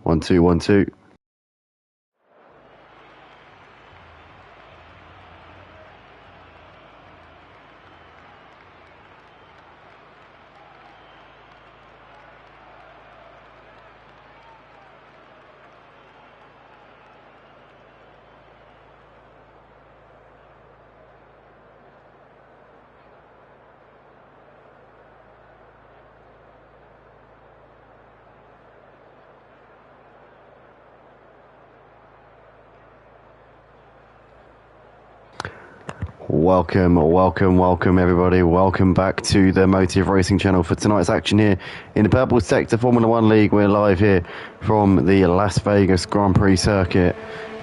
1 2 1 2. Welcome everybody. Welcome back to the Motive Racing channel for tonight's action here in the Purple Sector Formula One League. We're live here from the Las Vegas Grand Prix circuit,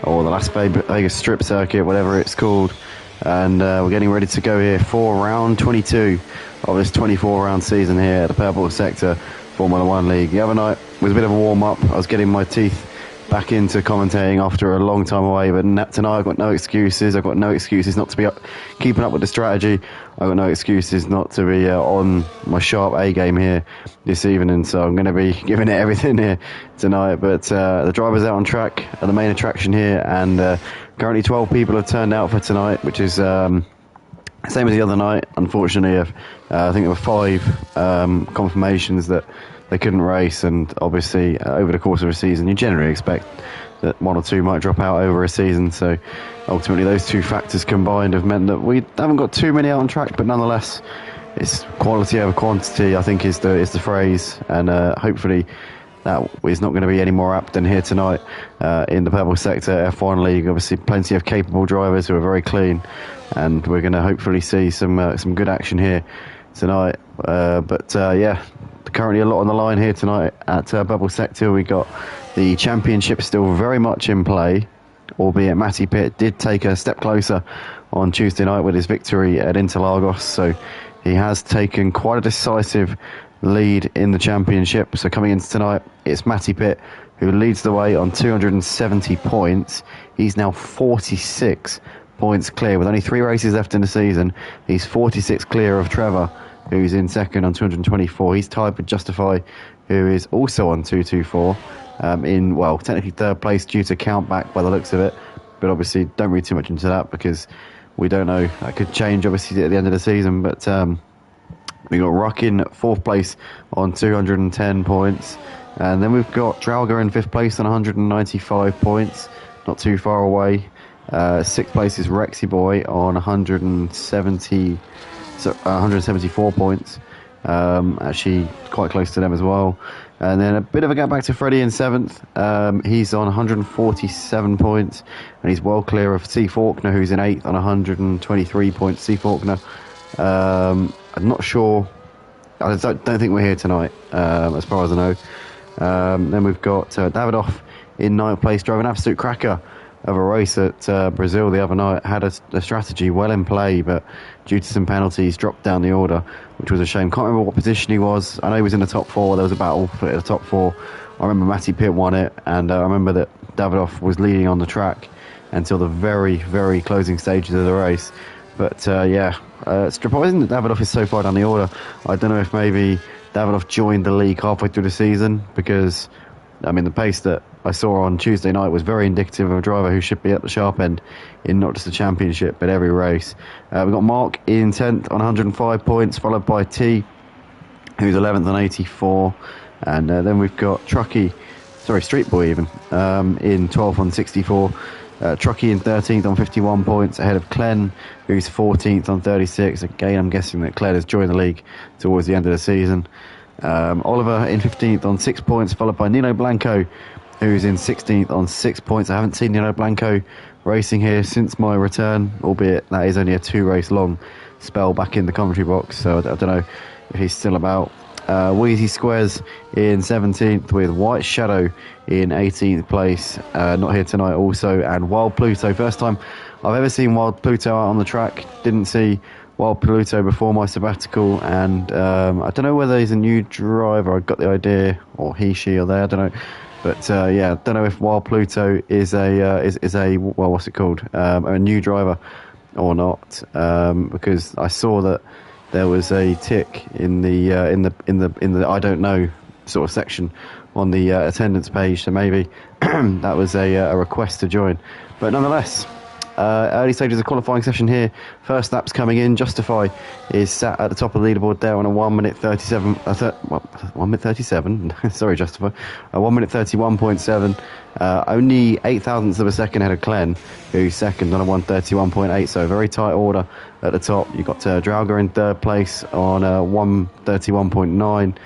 or the Las Vegas Strip circuit, whatever it's called. And we're getting ready to go here for round 22 of this 24-round season here at the Purple Sector Formula One League. The other night was a bit of a warm-up. I was getting my teeth back into commentating after a long time away, but tonight I've got no excuses. I've got no excuses not to be keeping up with the strategy. I've got no excuses not to be on my sharp A game here this evening, so I'm going to be giving it everything here tonight. But the driver's out on track at the main attraction here, and currently 12 people have turned out for tonight, which is same as the other night. Unfortunately, I think there were 5 confirmations that they couldn't race, and obviously over the course of a season you generally expect that 1 or 2 might drop out over a season. So ultimately those 2 factors combined have meant that we haven't got too many out on track, but nonetheless it's quality over quantity, I think is the phrase, and hopefully that is not going to be any more apt than here tonight in the Purple Sector F1 League. Obviously plenty of capable drivers who are very clean, and we're going to hopefully see some good action here tonight. Yeah, currently a lot on the line here tonight at Purple Sector. We got the championship still very much in play, albeit Matty Pitt did take a step closer on Tuesday night with his victory at Interlagos, so he has taken quite a decisive lead in the championship. So coming into tonight, it's Matty Pitt who leads the way on 270 points. He's now 46 points clear with only 3 races left in the season. He's 46 clear of Trevor, who's in second on 224. He's tied with Justify, who is also on 224, in, well, technically third place due to count back by the looks of it, but obviously don't read too much into that because we don't know. That could change obviously at the end of the season. But we got Ruckin at 4th place on 210 points, and then we've got Drauger in 5th place on 195 points, not too far away. 6th place is Rexy Boy on 174 points, actually quite close to them as well. And then a bit of a gap back to Freddie in 7th. He's on 147 points, and he's well clear of C. Faulkner, who's in 8th on 123 points. C. Faulkner, I'm not sure. I don't think we're here tonight, as far as I know. Then we've got Davidoff in 9th place, driving an absolute cracker of a race at Brazil the other night. Had a strategy well in play, but due to some penalties dropped down the order, which was a shame. Can't remember what position he was. I know he was in the top 4. There was a battle for the top 4. I remember Matty Pitt won it, and I remember that Davidoff was leading on the track until the very, very closing stages of the race. But it's surprising that Davidoff is so far down the order. I don't know if maybe Davidoff joined the league halfway through the season, because I mean the pace that I saw on Tuesday night was very indicative of a driver who should be at the sharp end in not just the championship but every race. We've got Mark in 10th on 105 points, followed by T, who's 11th on 84, and then we've got Street Boy even, in 12th on 64. Truckee in 13th on 51 points, ahead of Clen, who's 14th on 36. Again, I'm guessing that Clen has joined the league towards the end of the season. Oliver in 15th on 6 points, followed by Nino Blanco, who's in 16th on 6 points. I haven't seen Nino Blanco racing here since my return, albeit that is only a 2-race long spell back in the commentary box, so I don't know if he's still about. Wheezy Squares in 17th, with White Shadow in 18th place, not here tonight also, and Wild Pluto. First time I've ever seen Wild Pluto out on the track. Didn't see Wild Pluto before my sabbatical, and I don't know whether he's a new driver. I got the idea, or he, she, or they, I don't know. But yeah, I don't know if Wild Pluto is a well, what's it called, a new driver or not, because I saw that there was a tick in the I don't know sort of section on the attendance page, so maybe that was a request to join. But nonetheless, early stages of qualifying session here. First lap's coming in. Justify is sat at the top of the leaderboard there on a 1 minute 37. 1 minute 37. Sorry, Justify. 1 minute 31.7. Only 8 thousandths of a second ahead of Glenn, who's second on a 131.8. So very tight order at the top. You've got Drauger in third place on a 131.9.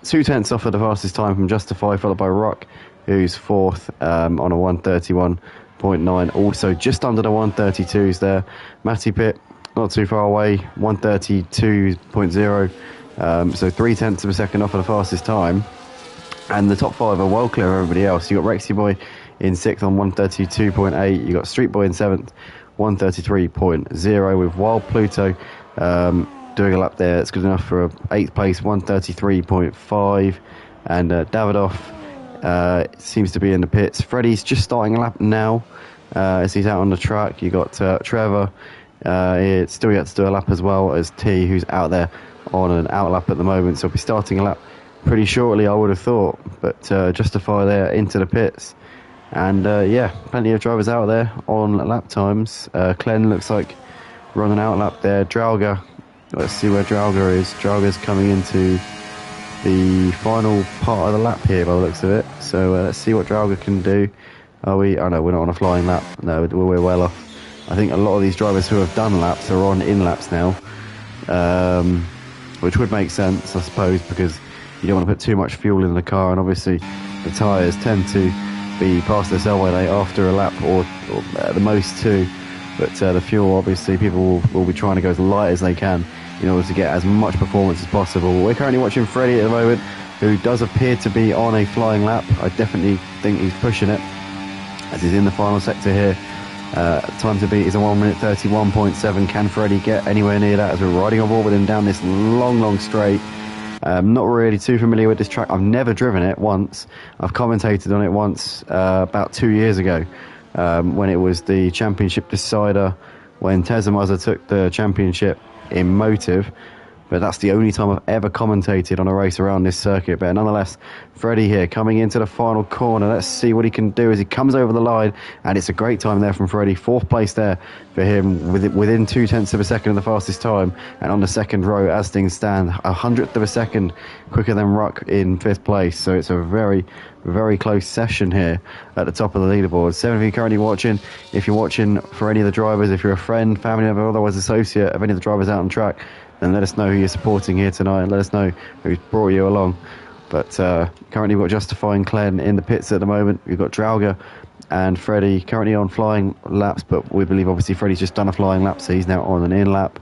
2 tenths off of the fastest time from Justify, followed by Rock, who's fourth on a 131.9. Also just under the 132s there. Matty Pitt not too far away, 132.0. So 3 tenths of a second off of the fastest time. And the top 5 are well clear of everybody else. You got Rexy Boy in 6th on 132.8. You got Street Boy in 7th, 133.0, with Wild Pluto doing a lap there. It's good enough for a 8th place, 133.5. And Davidoff seems to be in the pits. Freddie's just starting a lap now as he's out on the track. You got Trevor still yet to do a lap, as well as T, who's out there on an out lap at the moment. So he'll be starting a lap pretty shortly, I would have thought. But Justify there into the pits. And yeah, plenty of drivers out there on lap times. Glenn looks like running out lap there. Drauger, let's see where Drauger is. Drauger's coming into the final part of the lap here by the looks of it. So let's see what Drauger can do. Are we? Oh no, we're not on a flying lap. No, we're well off. I think a lot of these drivers who have done laps are on in laps now, which would make sense, I suppose, because you don't want to put too much fuel in the car, and obviously the tyres tend to be past their sell-by date after a lap, or at the most 2. But the fuel, obviously, people will be trying to go as light as they can in order to get as much performance as possible. We're currently watching Freddie at the moment, who does appear to be on a flying lap. I definitely think he's pushing it, as he's in the final sector here. Time to beat is a 1 minute 31.7. Can Freddie get anywhere near that as we're riding on board with him down this long straight? Not really too familiar with this track. I've never driven it once. I've commentated on it once about 2 years ago, when it was the championship decider, when Tezamaza took the championship in Motive. But that's the only time I've ever commentated on a race around this circuit. But nonetheless, Freddie here coming into the final corner. Let's see what he can do as he comes over the line. And it's a great time there from Freddie. 4th place there for him, within 2 tenths of a second of the fastest time. And on the second row, as things stand, 100th of a second quicker than Ruck in 5th place. So it's a very, very close session here at the top of the leaderboard. 7 of you currently watching. If you're watching for any of the drivers, if you're a friend, family member, or otherwise associate of any of the drivers out on track, then let us know who you're supporting here tonight, and let us know who's brought you along. But currently we've got Justify and Glenn in the pits at the moment. We've got Drauger and Freddie currently on flying laps, but we believe obviously Freddie's just done a flying lap, so he's now on an in lap.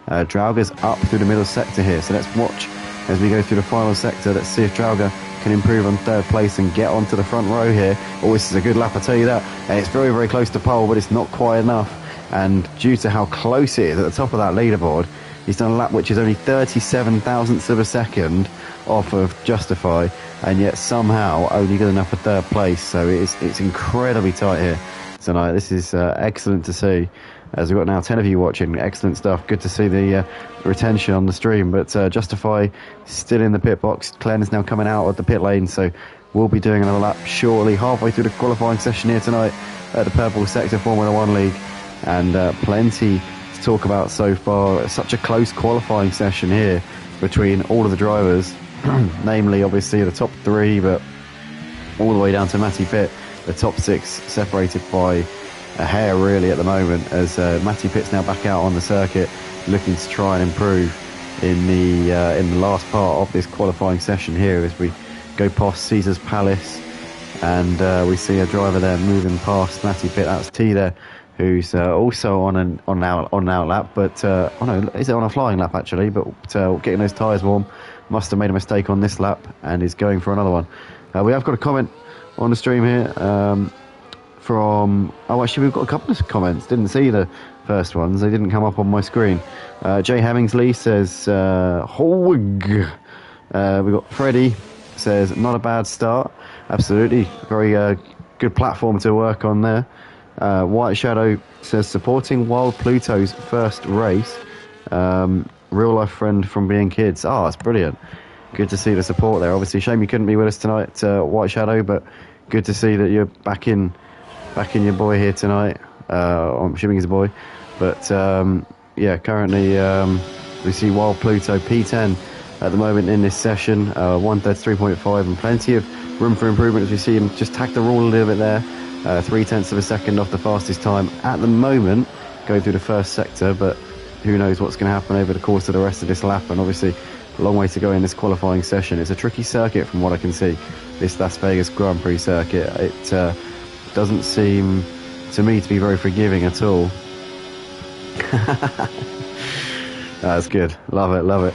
Drauger's up through the middle sector here, so let's watch as we go through the final sector. Let's see if Drauger can improve on 3rd place and get onto the front row here. Oh, this is a good lap, I tell you that. And it's very, very close to pole, but it's not quite enough. And due to how close it is at the top of that leaderboard, he's done a lap which is only 37 thousandths of a second off of Justify, and yet somehow only good enough for 3rd place. So it's incredibly tight here tonight. This is excellent to see, as we've got now 10 of you watching. Excellent stuff. Good to see the retention on the stream. But Justify still in the pit box. Glenn is now coming out of the pit lane, so we'll be doing another lap shortly, halfway through the qualifying session here tonight at the Purple Sector Formula 1 League. And plenty to talk about so far. Such a close qualifying session here between all of the drivers, namely obviously the top 3, but all the way down to Matty Pitt, the top 6 separated by a hair really at the moment, as Matty Pitt's now back out on the circuit looking to try and improve in the last part of this qualifying session here, as we go past Caesar's Palace, and we see a driver there moving past Matty Pitt. That's T there, who's also on an out lap, but oh no, is it on a flying lap actually? But getting those tyres warm, must have made a mistake on this lap and is going for another one. We have got a comment on the stream here from, actually we've got a couple of comments. Didn't see the first ones, they didn't come up on my screen. Jay Hemmingsley says Howig. We've got Freddie says not a bad start. Absolutely, very good platform to work on there. White Shadow says supporting Wild Pluto's first race. Real life friend from being kids. Oh, that's brilliant. good to see the support there. Obviously, shame you couldn't be with us tonight, White Shadow, but good to see that you're back in your boy here tonight. I'm assuming he's a boy, but yeah, currently we see Wild Pluto P10 at the moment in this session, 133.5, and plenty of room for improvement as we see him just tag the rule a little bit there. 0.3 of a second off the fastest time at the moment, going through the first sector, but who knows what's going to happen over the course of the rest of this lap. And obviously a long way to go in this qualifying session. It's a tricky circuit from what I can see, this Las Vegas Grand Prix circuit. It doesn't seem to me to be very forgiving at all. That's good. Love it.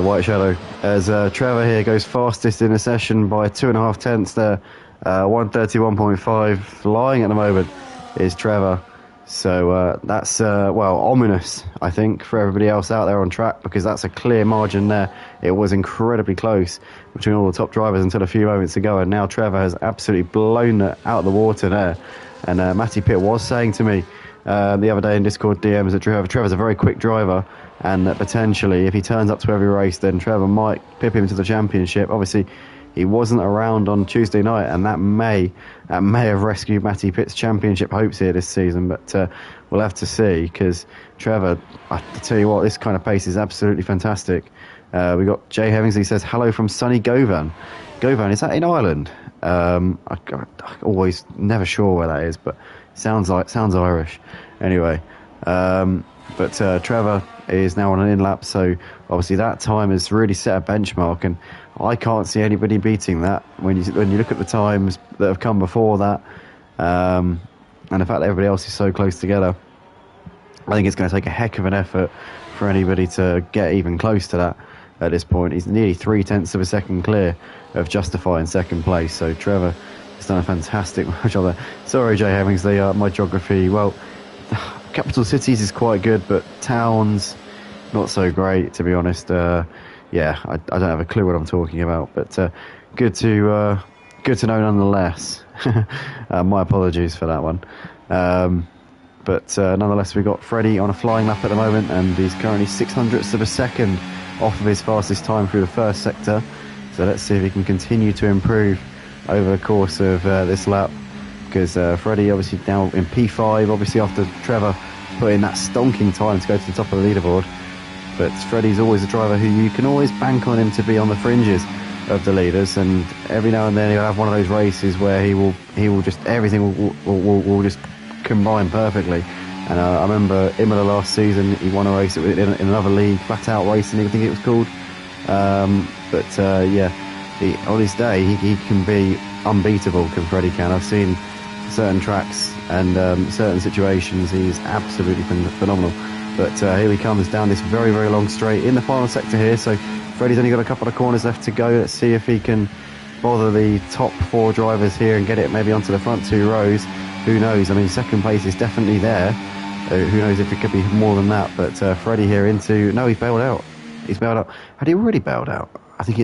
White Shadow as Trevor here goes fastest in the session by 2.5 tenths there. 131.5 flying at the moment is Trevor. So that's well, ominous, I think, for everybody else out there on track, because that's a clear margin there. It was incredibly close between all the top drivers until a few moments ago, and now Trevor has absolutely blown it out of the water there. And Matty Pitt was saying to me the other day in Discord DMs that Trevor's a very quick driver, and that potentially if he turns up to every race, then Trevor might pip him to the championship. Obviously, he wasn't around on Tuesday night, and that may have rescued Matty Pitt's championship hopes here this season. But we'll have to see, because Trevor, I tell you what, this kind of pace is absolutely fantastic. We got Jay Hemmingsley says hello from sunny Govan. Govan, is that in Ireland? I always never sure where that is, but sounds Irish. Anyway, but Trevor is now on an in-lap, so obviously that time has really set a benchmark, and I can't see anybody beating that when you look at the times that have come before that, and the fact that everybody else is so close together. I think it's going to take a heck of an effort for anybody to get even close to that at this point. He's nearly 0.3 of a second clear of justifying second place, so Trevor has done a fantastic job there. Sorry, Jay Hemmingsley, my geography, well, capital cities is quite good, but towns, not so great, to be honest. Yeah, I don't have a clue what I'm talking about, but good to know nonetheless. My apologies for that one. But nonetheless, we've got Freddie on a flying lap at the moment, and he's currently 0.06 of a second off of his fastest time through the first sector. So let's see if he can continue to improve over the course of this lap, because Freddie obviously now in P5, obviously after Trevor put in that stonking time to go to the top of the leaderboard. But Freddie's always a driver who you can always bank on him to be on the fringes of the leaders, and every now and then he'll have one of those races where he will just, everything will just combine perfectly. And I remember Imola last season, he won a race in another league, flat out racing, I think it was called. Yeah, on his day he can be unbeatable, can Freddie can. I've seen certain tracks and certain situations, he's absolutely phenomenal. But here he comes down this very, very long straight in the final sector here. So Freddie's only got a couple of corners left to go. Let's see if he can bother the top 4 drivers here and get it maybe onto the front 2 rows. Who knows? I mean, second place is definitely there. Who knows if it could be more than that. But Freddie here into... No, he's bailed out. He's bailed out. Had he already bailed out? I think he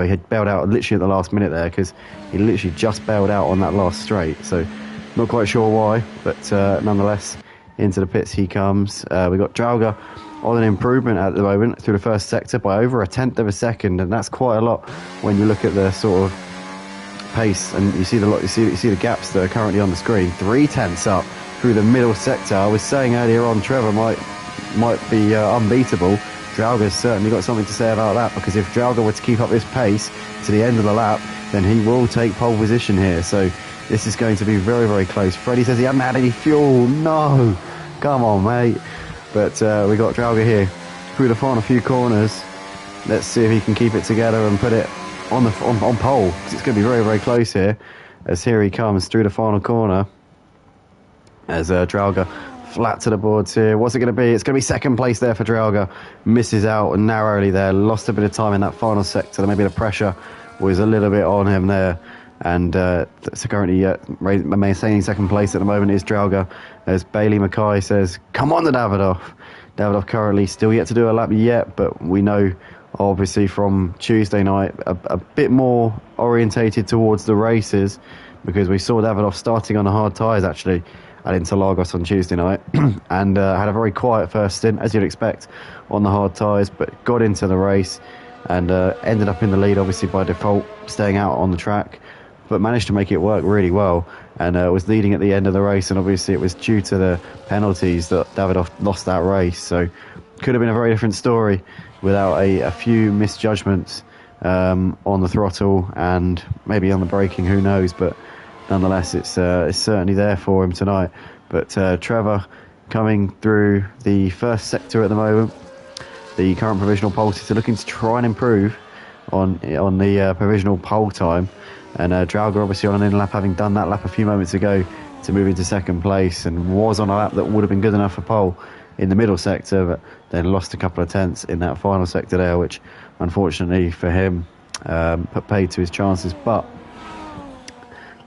had bailed out literally at the last minute there, because he literally just bailed out on that last straight. So not quite sure why, but nonetheless, into the pits he comes. We've got Drauga on an improvement at the moment through the first sector by over 1/10 of a second, and that's quite a lot when you look at the sort of pace and you see the gaps that are currently on the screen. 0.3 up through the middle sector. I was saying earlier on, Trevor might be unbeatable. Drauga's certainly got something to say about that, because if Drauga were to keep up this pace to the end of the lap, then he will take pole position here. So this is going to be very, very close. Freddie says he hasn't had any fuel. No, come on, mate. But we got Drauga here through the final few corners. Let's see if he can keep it together and put it on pole, because it's going to be very, very close here. As here he comes through the final corner, as Drauga flat to the boards here. What's it going to be? It's going to be second place there for Drauga. Misses out narrowly there. Lost a bit of time in that final sector. Maybe the pressure was a little bit on him there. And so currently maintaining second place at the moment is Drauga, as Bailey Mackay says, come on to Davidoff. Davidoff currently still yet to do a lap yet, but we know obviously from Tuesday night a bit more orientated towards the races, because we saw Davidoff starting on the hard tyres actually at Interlagos on Tuesday night and had a very quiet first stint, as you'd expect, on the hard tyres, but got into the race, and ended up in the lead, obviously by default, staying out on the track, but managed to make it work really well, and was leading at the end of the race. And obviously it was due to the penalties that Davidoff lost that race, so could have been a very different story without a few misjudgments on the throttle and maybe on the braking, who knows. But nonetheless, it's certainly there for him tonight. But Trevor coming through the first sector at the moment, the current provisional pole sitter, looking to try and improve on the provisional pole time. And Drauger obviously on an in lap, having done that lap a few moments ago to move into second place, and was on a lap that would have been good enough for pole in the middle sector, but then lost a couple of tenths in that final sector there, which unfortunately for him put paid to his chances. But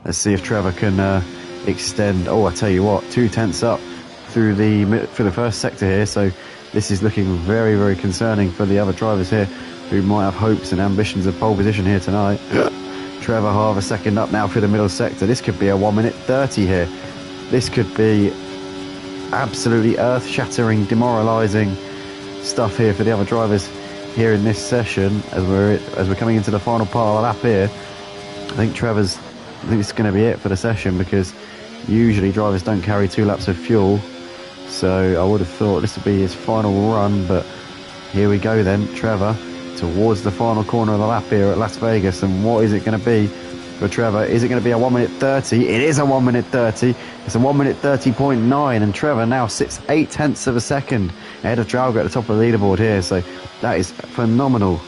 let's see if Trevor can extend. I tell you what, 2 tenths up through the first sector here, so this is looking very, very concerning for the other drivers here who might have hopes and ambitions of pole position here tonight. Trevor half a second up now through the middle sector. This could be a 1 minute 30 here. This could be absolutely earth-shattering, demoralising stuff here for the other drivers here in this session as we're coming into the final part of the lap here. I think this is going to be it for the session, because usually drivers don't carry 2 laps of fuel, so I would have thought this would be his final run. But here we go then, Trevor towards the final corner of the lap here at Las Vegas. And what is it going to be for Trevor? Is it going to be a 1 minute 30? It is a 1 minute 30. It's a 1 minute 30.9, and Trevor now sits 8 tenths of a second ahead of Drauger at the top of the leaderboard here. So that is phenomenal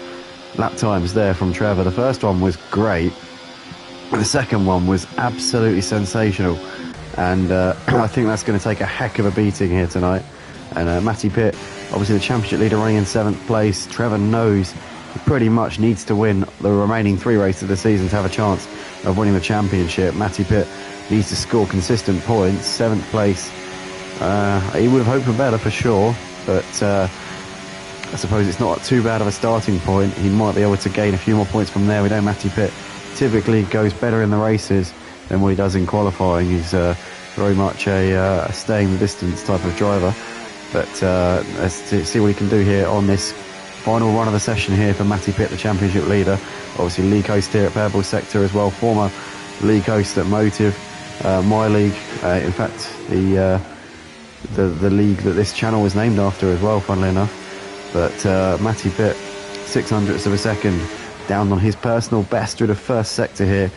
lap times there from Trevor. The first one was great, the second one was absolutely sensational, and I think that's going to take a heck of a beating here tonight. And Matty Pitt, obviously the championship leader, running in 7th place. Trevor knows he pretty much needs to win the remaining 3 races of the season to have a chance of winning the championship. Matty Pitt needs to score consistent points. 7th place, he would have hoped for better for sure, but I suppose it's not too bad of a starting point. He might be able to gain a few more points from there. We know Matty Pitt typically goes better in the races than what he does in qualifying. He's very much a staying the distance type of driver. But let's see what he can do here on this final run of the session here for Matty Pitt, the championship leader. Obviously league host here at Purple Sector as well, former league host at Motive, my league, in fact the league that this channel was named after as well, funnily enough. But Matty Pitt, 600ths of a second down on his personal best through the first sector here,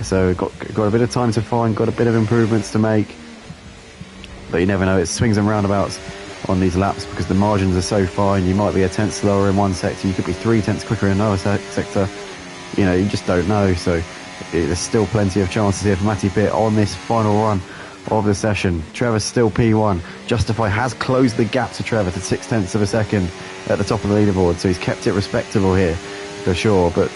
so got a bit of time to find, got a bit of improvements to make, but you never know. It swings and roundabouts on these laps because the margins are so fine. You might be a tenth slower in one sector, you could be 3 tenths quicker in another sector. You know, you just don't know. So there's still plenty of chances here for Matty Pitt on this final run of the session. Trevor's still P1. Justify has closed the gap to Trevor to 6 tenths of a second at the top of the leaderboard, so he's kept it respectable here for sure. But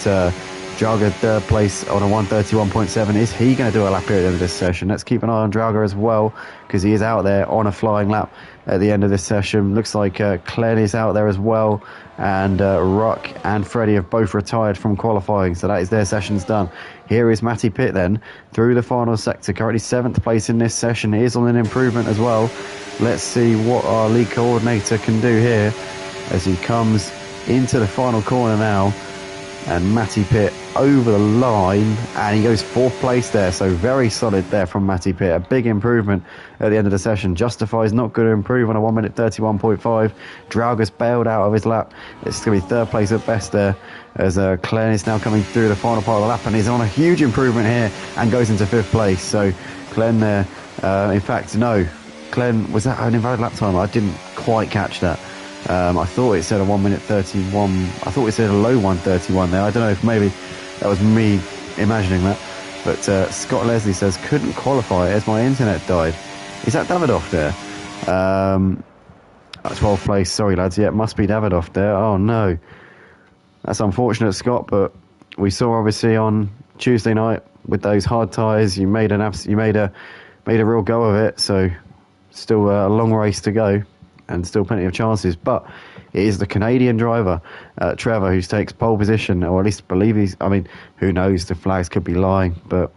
Drauger 3rd place on a 1:31.7. Is he going to do a lap here at the end of this session? Let's keep an eye on Drauger as well, because he is out there on a flying lap at the end of this session. Looks like Glenn is out there as well, and Ruck and Freddie have both retired from qualifying, so that is their sessions done. Here is Matty Pitt then through the final sector, currently 7th place in this session. He is on an improvement as well. Let's see what our league coordinator can do here as he comes into the final corner now. And Matty Pitt over the line, and he goes 4th place there, so very solid there from Matty Pitt. A big improvement at the end of the session. Justifies not going to improve on a 1:31.5. Drauger's bailed out of his lap. It's going to be 3rd place at best there, as Glenn is now coming through the final part of the lap, and he's on a huge improvement here and goes into 5th place. So Glenn there, in fact, no, Glenn, was that an invalid lap time? I didn't quite catch that. I thought it said a 1:31. I thought it said a low 1:31 there. I don't know if maybe that was me imagining that. But Scott Leslie says, couldn't qualify as my internet died. Is that Davidoff there? 12th place. Sorry, lads. Yeah, it must be Davidoff there. Oh, no. That's unfortunate, Scott. But we saw, obviously, on Tuesday night with those hard tyres, you made a real go of it. So still a long race to go, and still plenty of chances. But it is the Canadian driver, Trevor, who takes pole position, or at least believe he's... I mean, who knows? The flags could be lying. But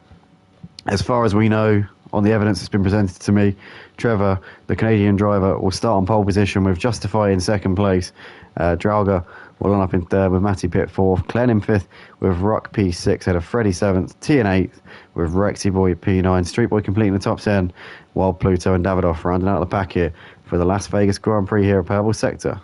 as far as we know, on the evidence that's been presented to me, Trevor, the Canadian driver, will start on pole position with Justify in 2nd place. Drauger will line up in third with Matty Pitt fourth, Glenn in fifth with Ruck P6 ahead of Freddie seventh, T in eighth with Rexy Boy P9, Street Boy completing the top 10, while Pluto and Davidoff rounding out the pack here for the Las Vegas Grand Prix here at Purple Sector.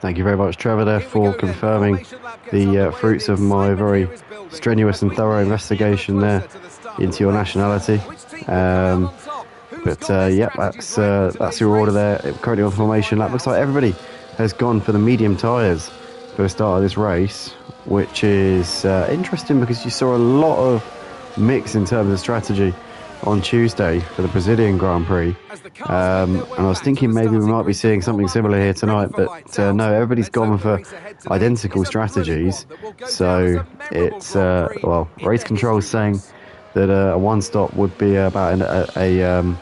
Thank you very much, Trevor, there for confirming the fruits of my very strenuous and thorough investigation there into your nationality. Yeah, that's your order there. Currently on formation lap. Looks like everybody has gone for the medium tyres for the start of this race, which is interesting because you saw a lot of mix in terms of strategy on Tuesday for the Brazilian Grand Prix, and I was thinking maybe we might be seeing something similar here tonight, but no, everybody's gone for identical strategies. So it's well, race control is saying that a one stop would be about a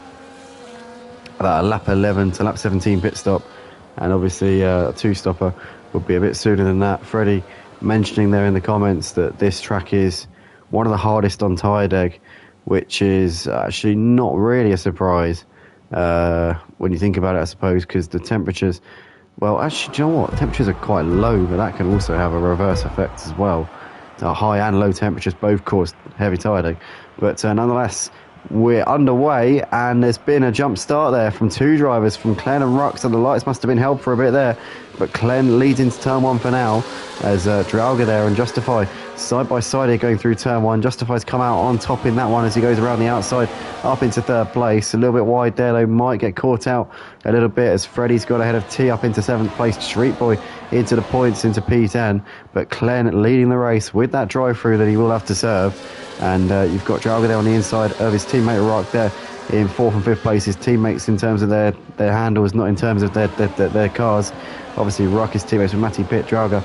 lap 11 to lap 17 pit stop, and obviously a two stopper would be a bit sooner than that. Freddie mentioning there in the comments that this track is one of the hardest on tyre deck, which is actually not really a surprise when you think about it, I suppose, because the temperatures, well, actually, do you know what? Temperatures are quite low, but that can also have a reverse effect as well. High and low temperatures both cause heavy tyre deck. But nonetheless, we're underway, and there's been a jump start there from two drivers, from Glenn and Ruck, so the lights must have been held for a bit there. But Glenn leads into turn one for now, as Drauga there and Justify side by side here going through turn one. Justify's come out on top in that one as he goes around the outside up into third place. A little bit wide there, though, might get caught out a little bit as Freddie's got ahead of T up into seventh place. Street Boy into the points into P10, but Glenn leading the race with that drive through that he will have to serve. And you've got Drauga there on the inside of his teammate Rock there in fourth and fifth place. His teammates in terms of their handles, not in terms of their cars. Obviously, Rock is teammates with Matty Pitt. Drauga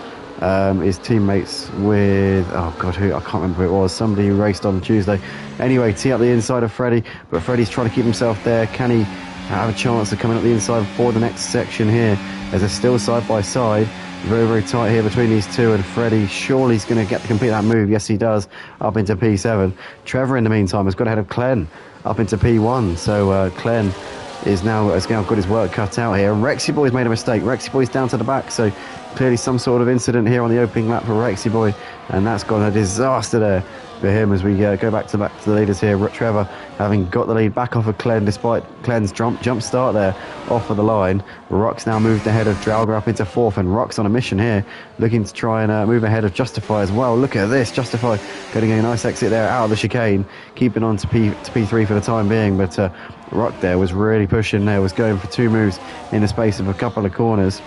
is teammates with, oh god, who, I can't remember who it was, somebody who raced on Tuesday. Anyway, T up the inside of Freddie, but Freddie's trying to keep himself there. Can he have a chance of coming up the inside for the next section here, as they're still side by side? Very, very tight here between these two, and Freddie surely he's going to get to complete that move. Yes, he does, up into P7. Trevor, in the meantime, has got ahead of Glenn up into P1. So Glenn has now got his work cut out here. Rexy Boy's made a mistake. Rexy Boy's down to the back, so clearly some sort of incident here on the opening lap for Rexy Boy, and that's gone a disaster there for him as we go back to the leaders here. Trevor having got the lead back off of Glenn despite Glenn's jump start there off of the line. Rock's now moved ahead of Drauga up into fourth, and Rock's on a mission here looking to try and move ahead of Justify as well. Look at this, Justify getting a nice exit there out of the chicane, keeping on to P3 for the time being, but Rock there was really pushing there, was going for two moves in the space of a couple of corners.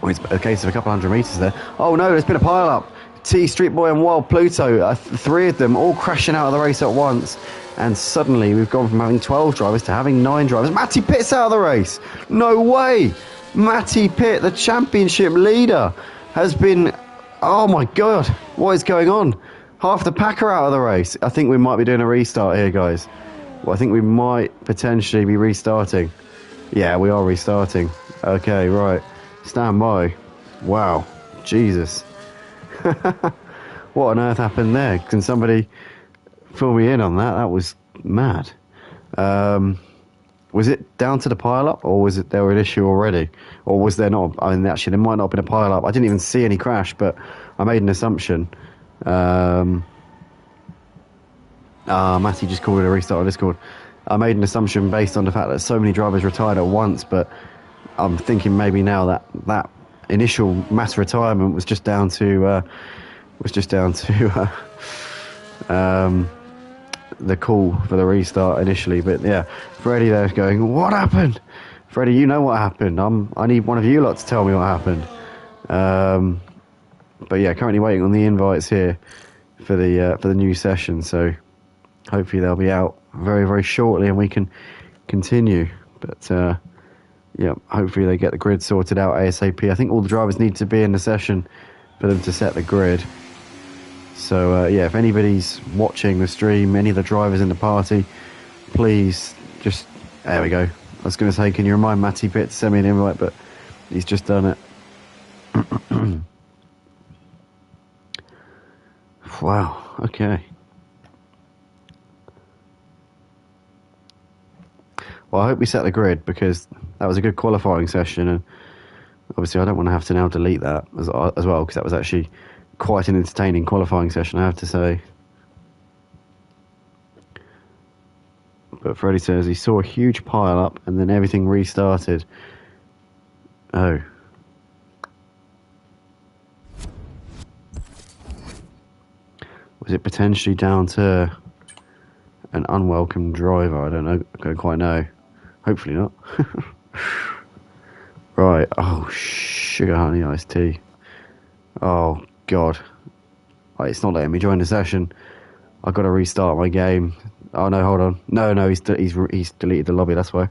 Well, it's a case of a couple hundred metres there. Oh no, there's been a pile-up. T, Street Boy and Wild Pluto, three of them all crashing out of the race at once. And suddenly we've gone from having 12 drivers to having 9 drivers. Matty Pitt's out of the race. No way. Matty Pitt, the championship leader, has been... Oh my God, what is going on? Half the pack are out of the race. I think we might be doing a restart here, guys. Well, I think we might potentially be restarting. Yeah, we are restarting. Okay, right. Stand by. Wow. Jesus. What on earth happened there? Can somebody fill me in on that? That was mad. Was it down to the pile-up, or was it there an issue already? Or was there not? I mean, actually, there might not have been a pile-up. I didn't even see any crash, but I made an assumption. Matty just called it a restart on Discord. I made an assumption based on the fact that so many drivers retired at once, but I'm thinking maybe now that initial mass retirement was just down to the call for the restart initially. But yeah, Freddie there's going, what happened? Freddie, you know what happened. I need one of you lot to tell me what happened. But yeah, currently waiting on the invites here for the new session. So hopefully they'll be out very, very shortly and we can continue. But yeah, hopefully they get the grid sorted out ASAP. I think all the drivers need to be in the session for them to set the grid. So yeah, if anybody's watching the stream, any of the drivers in the party, please just, there we go. I was going to say, can you remind Matty Pitt to send me an invite, but he's just done it. Wow, okay. Well, I hope we set the grid because that was a good qualifying session, and obviously I don't want to have to now delete that as well because that was actually quite an entertaining qualifying session, I have to say. But Freddie says he saw a huge pile up and then everything restarted. Oh. Was it potentially down to an unwelcome driver? I don't quite know. Hopefully not. Right. Oh, sugar honey iced tea. Oh, God. Oh, it's not letting me join the session. I've got to restart my game. Oh, no, hold on. No, he's deleted the lobby, that's why.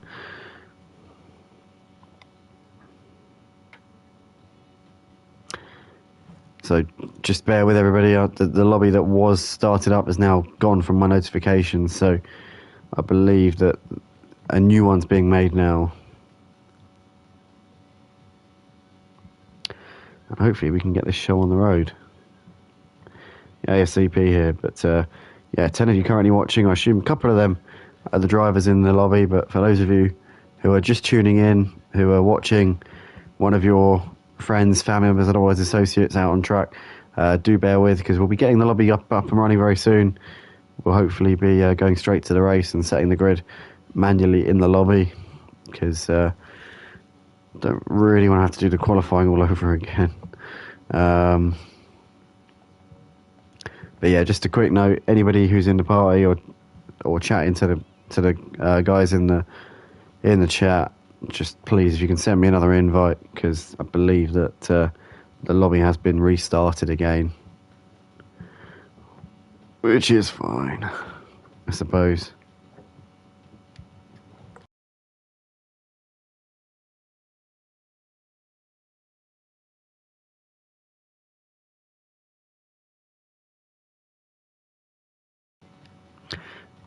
So just bear with everybody. The lobby that was started up is now gone from my notifications. So I believe that a new one's being made now. And hopefully we can get this show on the road. ASCP here, but yeah, 10 of you currently watching. I assume a couple of them are the drivers in the lobby, but for those of you who are just tuning in, who are watching one of your friends, family members, otherwise associates out on track, do bear with because we'll be getting the lobby up and running very soon. We'll hopefully be going straight to the race and setting the grid manually in the lobby because don't really want to have to do the qualifying all over again. But yeah, just a quick note: anybody who's in the party or chatting to the guys in the chat, just please, if you can send me another invite because I believe that the lobby has been restarted again, which is fine, I suppose.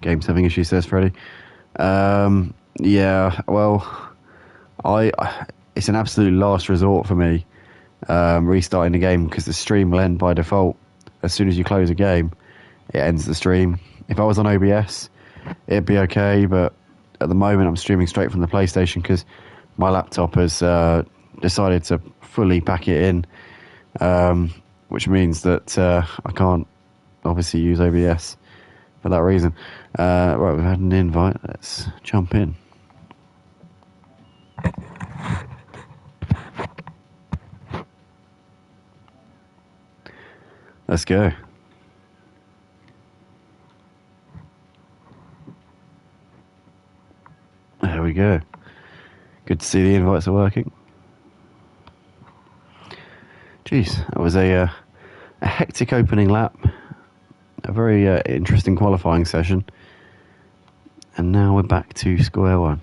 Game's having issues, says Freddie. Yeah, well, it's an absolute last resort for me restarting the game because the stream will end by default. As soon as you close a game, it ends the stream. If I was on OBS, it'd be okay, but at the moment I'm streaming straight from the PlayStation because my laptop has decided to fully pack it in, which means that I can't obviously use OBS for that reason. Right, we've had an invite. Let's jump in. Let's go. There we go. Good to see the invites are working. Jeez, that was a hectic opening lap. A very interesting qualifying session. And now we're back to square one.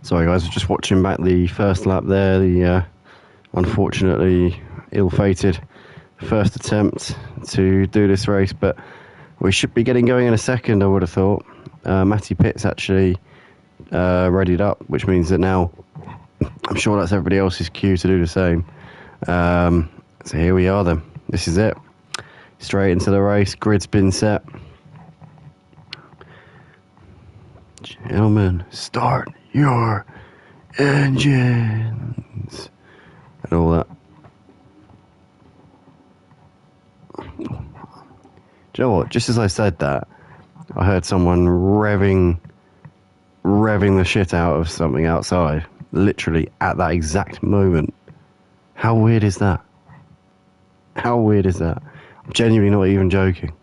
Sorry guys, we're just watching back the first lap there, the unfortunately ill-fated first attempt to do this race, but we should be getting going in a second, I would have thought. Matty Pitt's actually readied up, which means that now I'm sure that's everybody else's cue to do the same. So here we are then. This is it. Straight into the race. Grid's been set. Gentlemen, start your engines. And all that. Do you know what? Just as I said that, I heard someone revving the shit out of something outside. Literally at that exact moment. How weird is that? How weird is that? I'm genuinely not even joking.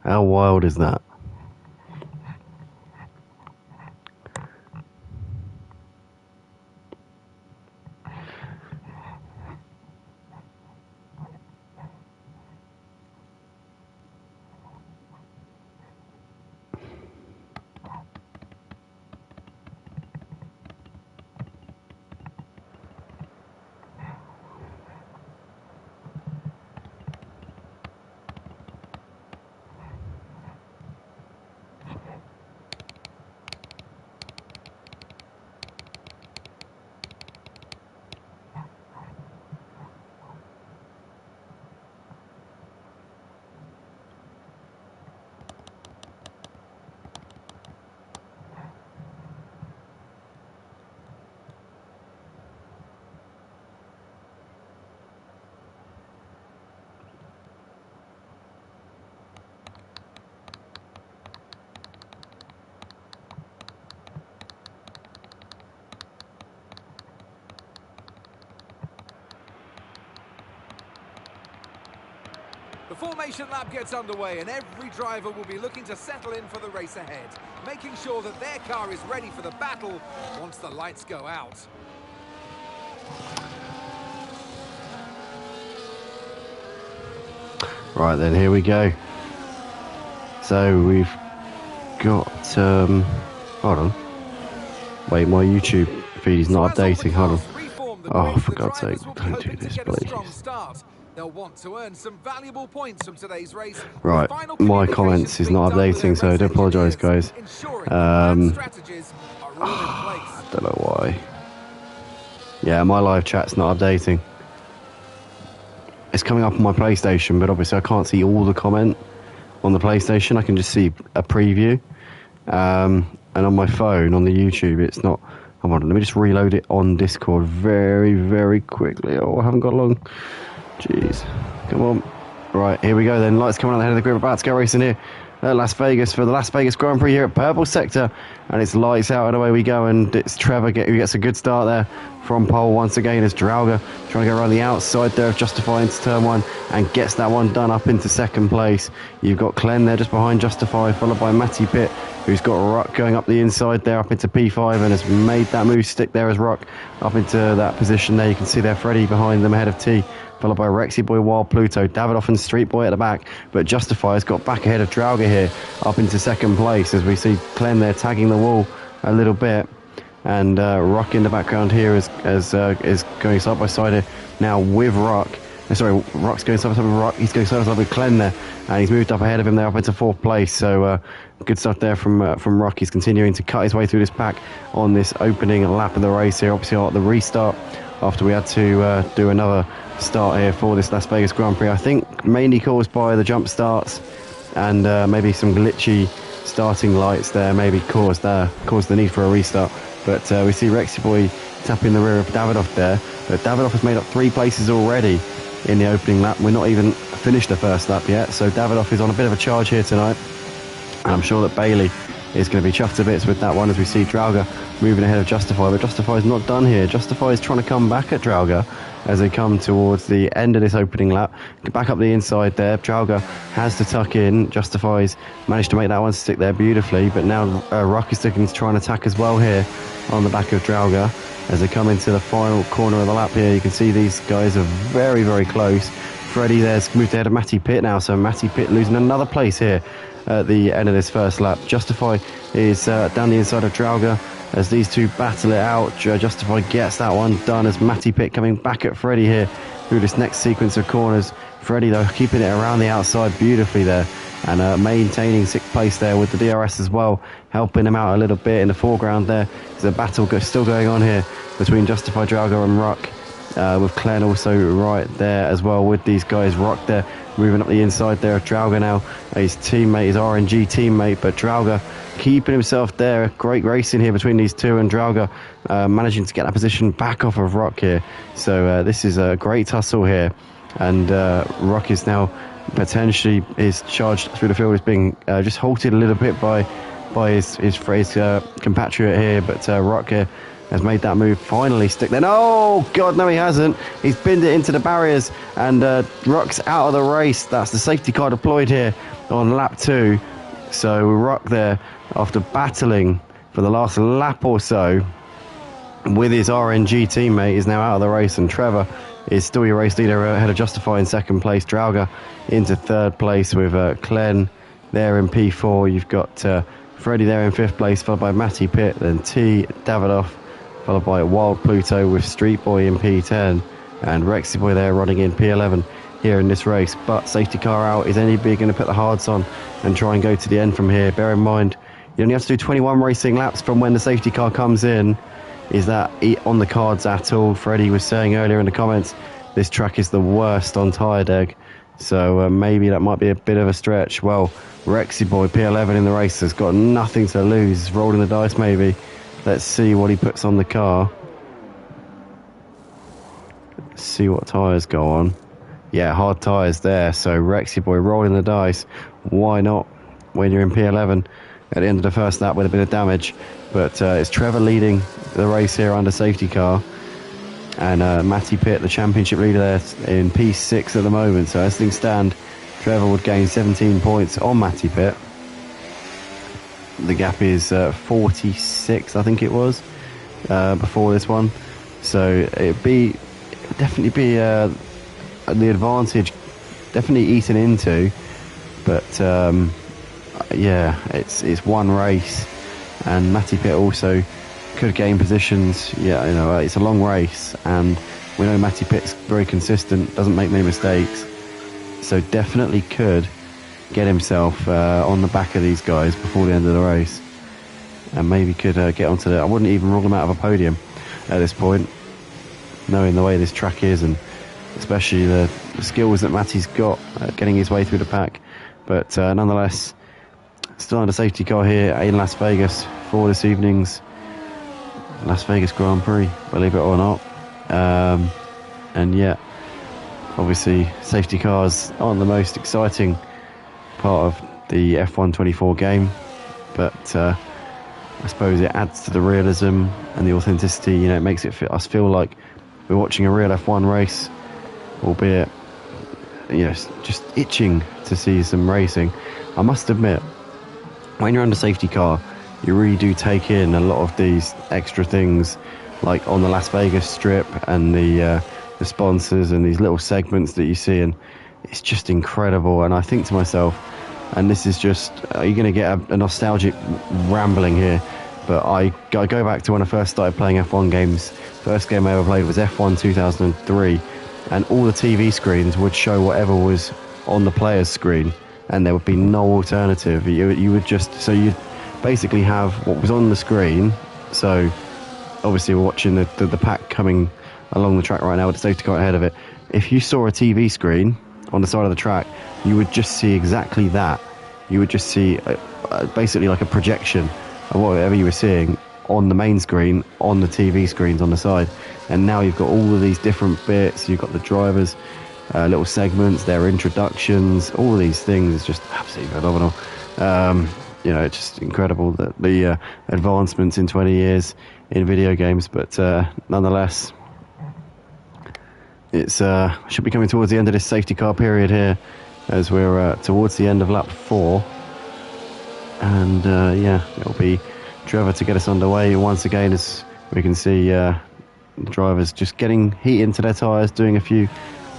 How wild is that? The formation lap gets underway and every driver will be looking to settle in for the race ahead, making sure that their car is ready for the battle once the lights go out. Right then, here we go. So we've got, hold on. Wait, my YouTube feed is not updating, hold on. Oh, for God's sake, don't do this, please. They'll want to earn some valuable points from today's race. Right, my comments is not updating, so I do apologise, guys. I don't know why. Yeah, my live chat's not updating. It's coming up on my PlayStation, but obviously I can't see all the comment on the PlayStation. I can just see a preview. And on my phone, on the YouTube, it's not. Hold on, let me just reload it on Discord very, very quickly. Oh, I haven't got long. Jeez. Come on. Right, here we go then. Lights coming on the head of the grid. About to go racing here at Las Vegas for the Las Vegas Grand Prix here at Purple Sector. And it's lights out and away we go. And it's Trevor who gets a good start there from pole once again as Drauger trying to go around the outside there of Justify into turn one and gets that one done up into second place. You've got Glenn there just behind Justify, followed by Matty Pitt, who's got Ruck going up the inside there up into P5 and has made that move stick there as Ruck up into that position there. You can see there Freddie behind them ahead of T, followed by Rexy Boy, Wild Pluto, Davidoff and Street Boy at the back, but Justify has got back ahead of Drauger here up into second place as we see Glenn there tagging the wall a little bit, and Ruck in the background here is going side by side here now with Ruck. Sorry, Ruck's going side by side with Ruck. He's going side by side with Glenn there, and he's moved up ahead of him there up into fourth place. So good stuff there from Ruck. He's continuing to cut his way through this pack on this opening lap of the race here. Obviously, at the restart after we had to do another start here for this Las Vegas Grand Prix. I think mainly caused by the jump starts and maybe some glitchy starting lights there maybe caused the need for a restart. But we see Rexy Boy tapping the rear of Davidoff there. But Davidoff has made up 3 places already in the opening lap. We're not even finished the first lap yet. So Davidoff is on a bit of a charge here tonight. And I'm sure that Bailey is going to be chuffed to bits with that one as we see Drauger moving ahead of Justify. But Justify is not done here. Justify is trying to come back at Drauger as they come towards the end of this opening lap. Back up the inside there. Drauger has to tuck in. Justify's managed to make that one stick there beautifully. But now Ruck is looking to try and attack as well here on the back of Drauger as they come into the final corner of the lap here. You can see these guys are very, very close. Freddie there's moved ahead of Matty Pitt now, so Matty Pitt losing another place here at the end of this first lap. Justify is down the inside of Drauga as these two battle it out. Justify gets that one done as Matty Pitt coming back at Freddie here through this next sequence of corners. Freddie, though, keeping it around the outside beautifully there and maintaining 6th place there with the DRS as well, helping him out a little bit in the foreground there. There's a battle still going on here between Justify, Drauga and Ruck, with Clen also right there as well with these guys. Ruck there moving up the inside there of Drauga now, his teammate, his RNG teammate, but Drauga keeping himself there. Great racing here between these two, and Drauga managing to get that position back off of Ruck here. So this is a great tussle here, and Ruck is now potentially is charged through the field, is being just halted a little bit by his compatriot here, but Ruck here has made that move, finally stick then. Oh god, no he hasn't. He's binned it into the barriers, and Ruck's out of the race. That's the safety car deployed here on lap 2. So Ruck there, after battling for the last lap or so with his RNG teammate, is now out of the race, and Trevor is still your race leader ahead of Justify in 2nd place. Drauga into 3rd place with Clen there in P4. You've got Freddie there in 5th place, followed by Matty Pitt, then T Davidoff, followed by Wild Pluto with Street Boy in P10, and Rexy Boy there running in P11 here in this race. But safety car out. Is anybody going to put the hards on and try and go to the end from here? Bear in mind, you only have to do 21 racing laps from when the safety car comes in. Is that on the cards at all? Freddie was saying earlier in the comments, this track is the worst on tyre deg, so maybe that might be a bit of a stretch. Well, Rexy Boy, P11 in the race, has got nothing to lose. He's rolling the dice maybe. Let's see what he puts on the car. Let's see what tyres go on. Yeah, hard tyres there, so Rexy Boy rolling the dice. Why not when you're in P11 at the end of the first lap with a bit of damage? But it's Trevor leading the race here under safety car, and Matty Pitt, the championship leader there, in P6 at the moment. So as things stand, Trevor would gain 17 points on Matty Pitt. The gap is 46, I think it was, before this one. So it'd definitely be the advantage, definitely eaten into. But yeah, it's one race, and Matty Pitt also could gain positions. Yeah, you know, it's a long race, and we know Matty Pitt's very consistent, doesn't make many mistakes, so definitely could get himself on the back of these guys before the end of the race, and maybe could get onto I wouldn't even rule him out of a podium at this point, knowing the way this track is, and especially the skills that Matty's got at getting his way through the pack. But nonetheless, still under safety car here in Las Vegas for this evening's Las Vegas Grand Prix, believe it or not. And yeah, obviously safety cars aren't the most exciting part of the F1 24 game, but I suppose it adds to the realism and the authenticity. You know, it makes us feel like we're watching a real F1 race, albeit, you know, just itching to see some racing. I must admit, when you're under safety car, you really do take in a lot of these extra things, like on the Las Vegas Strip and the sponsors and these little segments that you see, and it's just incredible. And I think to myself, and this is just, you're going to get a nostalgic rambling here, but I go back to when I first started playing F1 games. First game I ever played was F1 2003, and all the TV screens would show whatever was on the player's screen, and there would be no alternative. You would just, so you'd basically have what was on the screen. So obviously we're watching the pack coming along the track right now with the safety car ahead of it. If you saw a TV screen on the side of the track, you would just see exactly that. You would just see basically like a projection of whatever you were seeing on the main screen, on the TV screens on the side. And now you've got all of these different bits. You've got the drivers, little segments, their introductions, all of these things. It's just absolutely phenomenal. You know, it's just incredible that the advancements in 20 years in video games. But nonetheless, it's should be coming towards the end of this safety car period here, as we're towards the end of lap 4. And yeah, it'll be Trevor to get us underway once again, as we can see the drivers just getting heat into their tyres, doing a few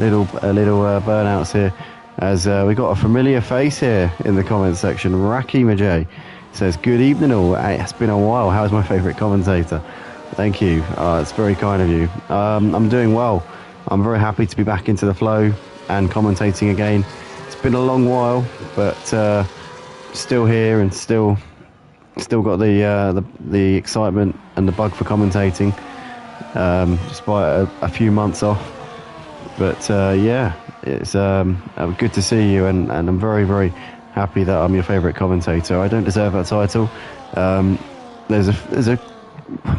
little burnouts here as we got a familiar face here in the comments section. Raki Majay says, good evening all. It's been a while. How's my favourite commentator? Thank you. It's very kind of you. I'm doing well. I'm very happy to be back into the flow and commentating again. It's been a long while, but still here and still got the excitement and the bug for commentating, despite a few months off. But yeah, it's good to see you, and I'm very, very happy that I'm your favourite commentator. I don't deserve that title. There's a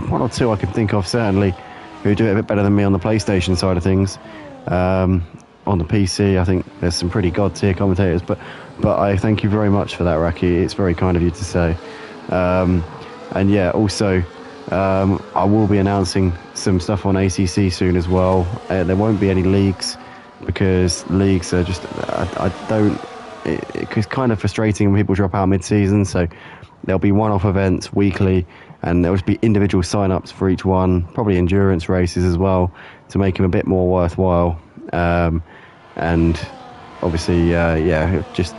one or two I can think of certainly who do it a bit better than me on the PlayStation side of things. On the PC, I think there's some pretty god tier commentators, but I thank you very much for that, Raki. It's very kind of you to say. And yeah, also I will be announcing some stuff on ACC soon as well. There won't be any leagues because leagues are just it's kind of frustrating when people drop out mid-season, so there'll be one-off events weekly, and there'll just be individual sign-ups for each one, probably endurance races as well, to make them a bit more worthwhile. And obviously, just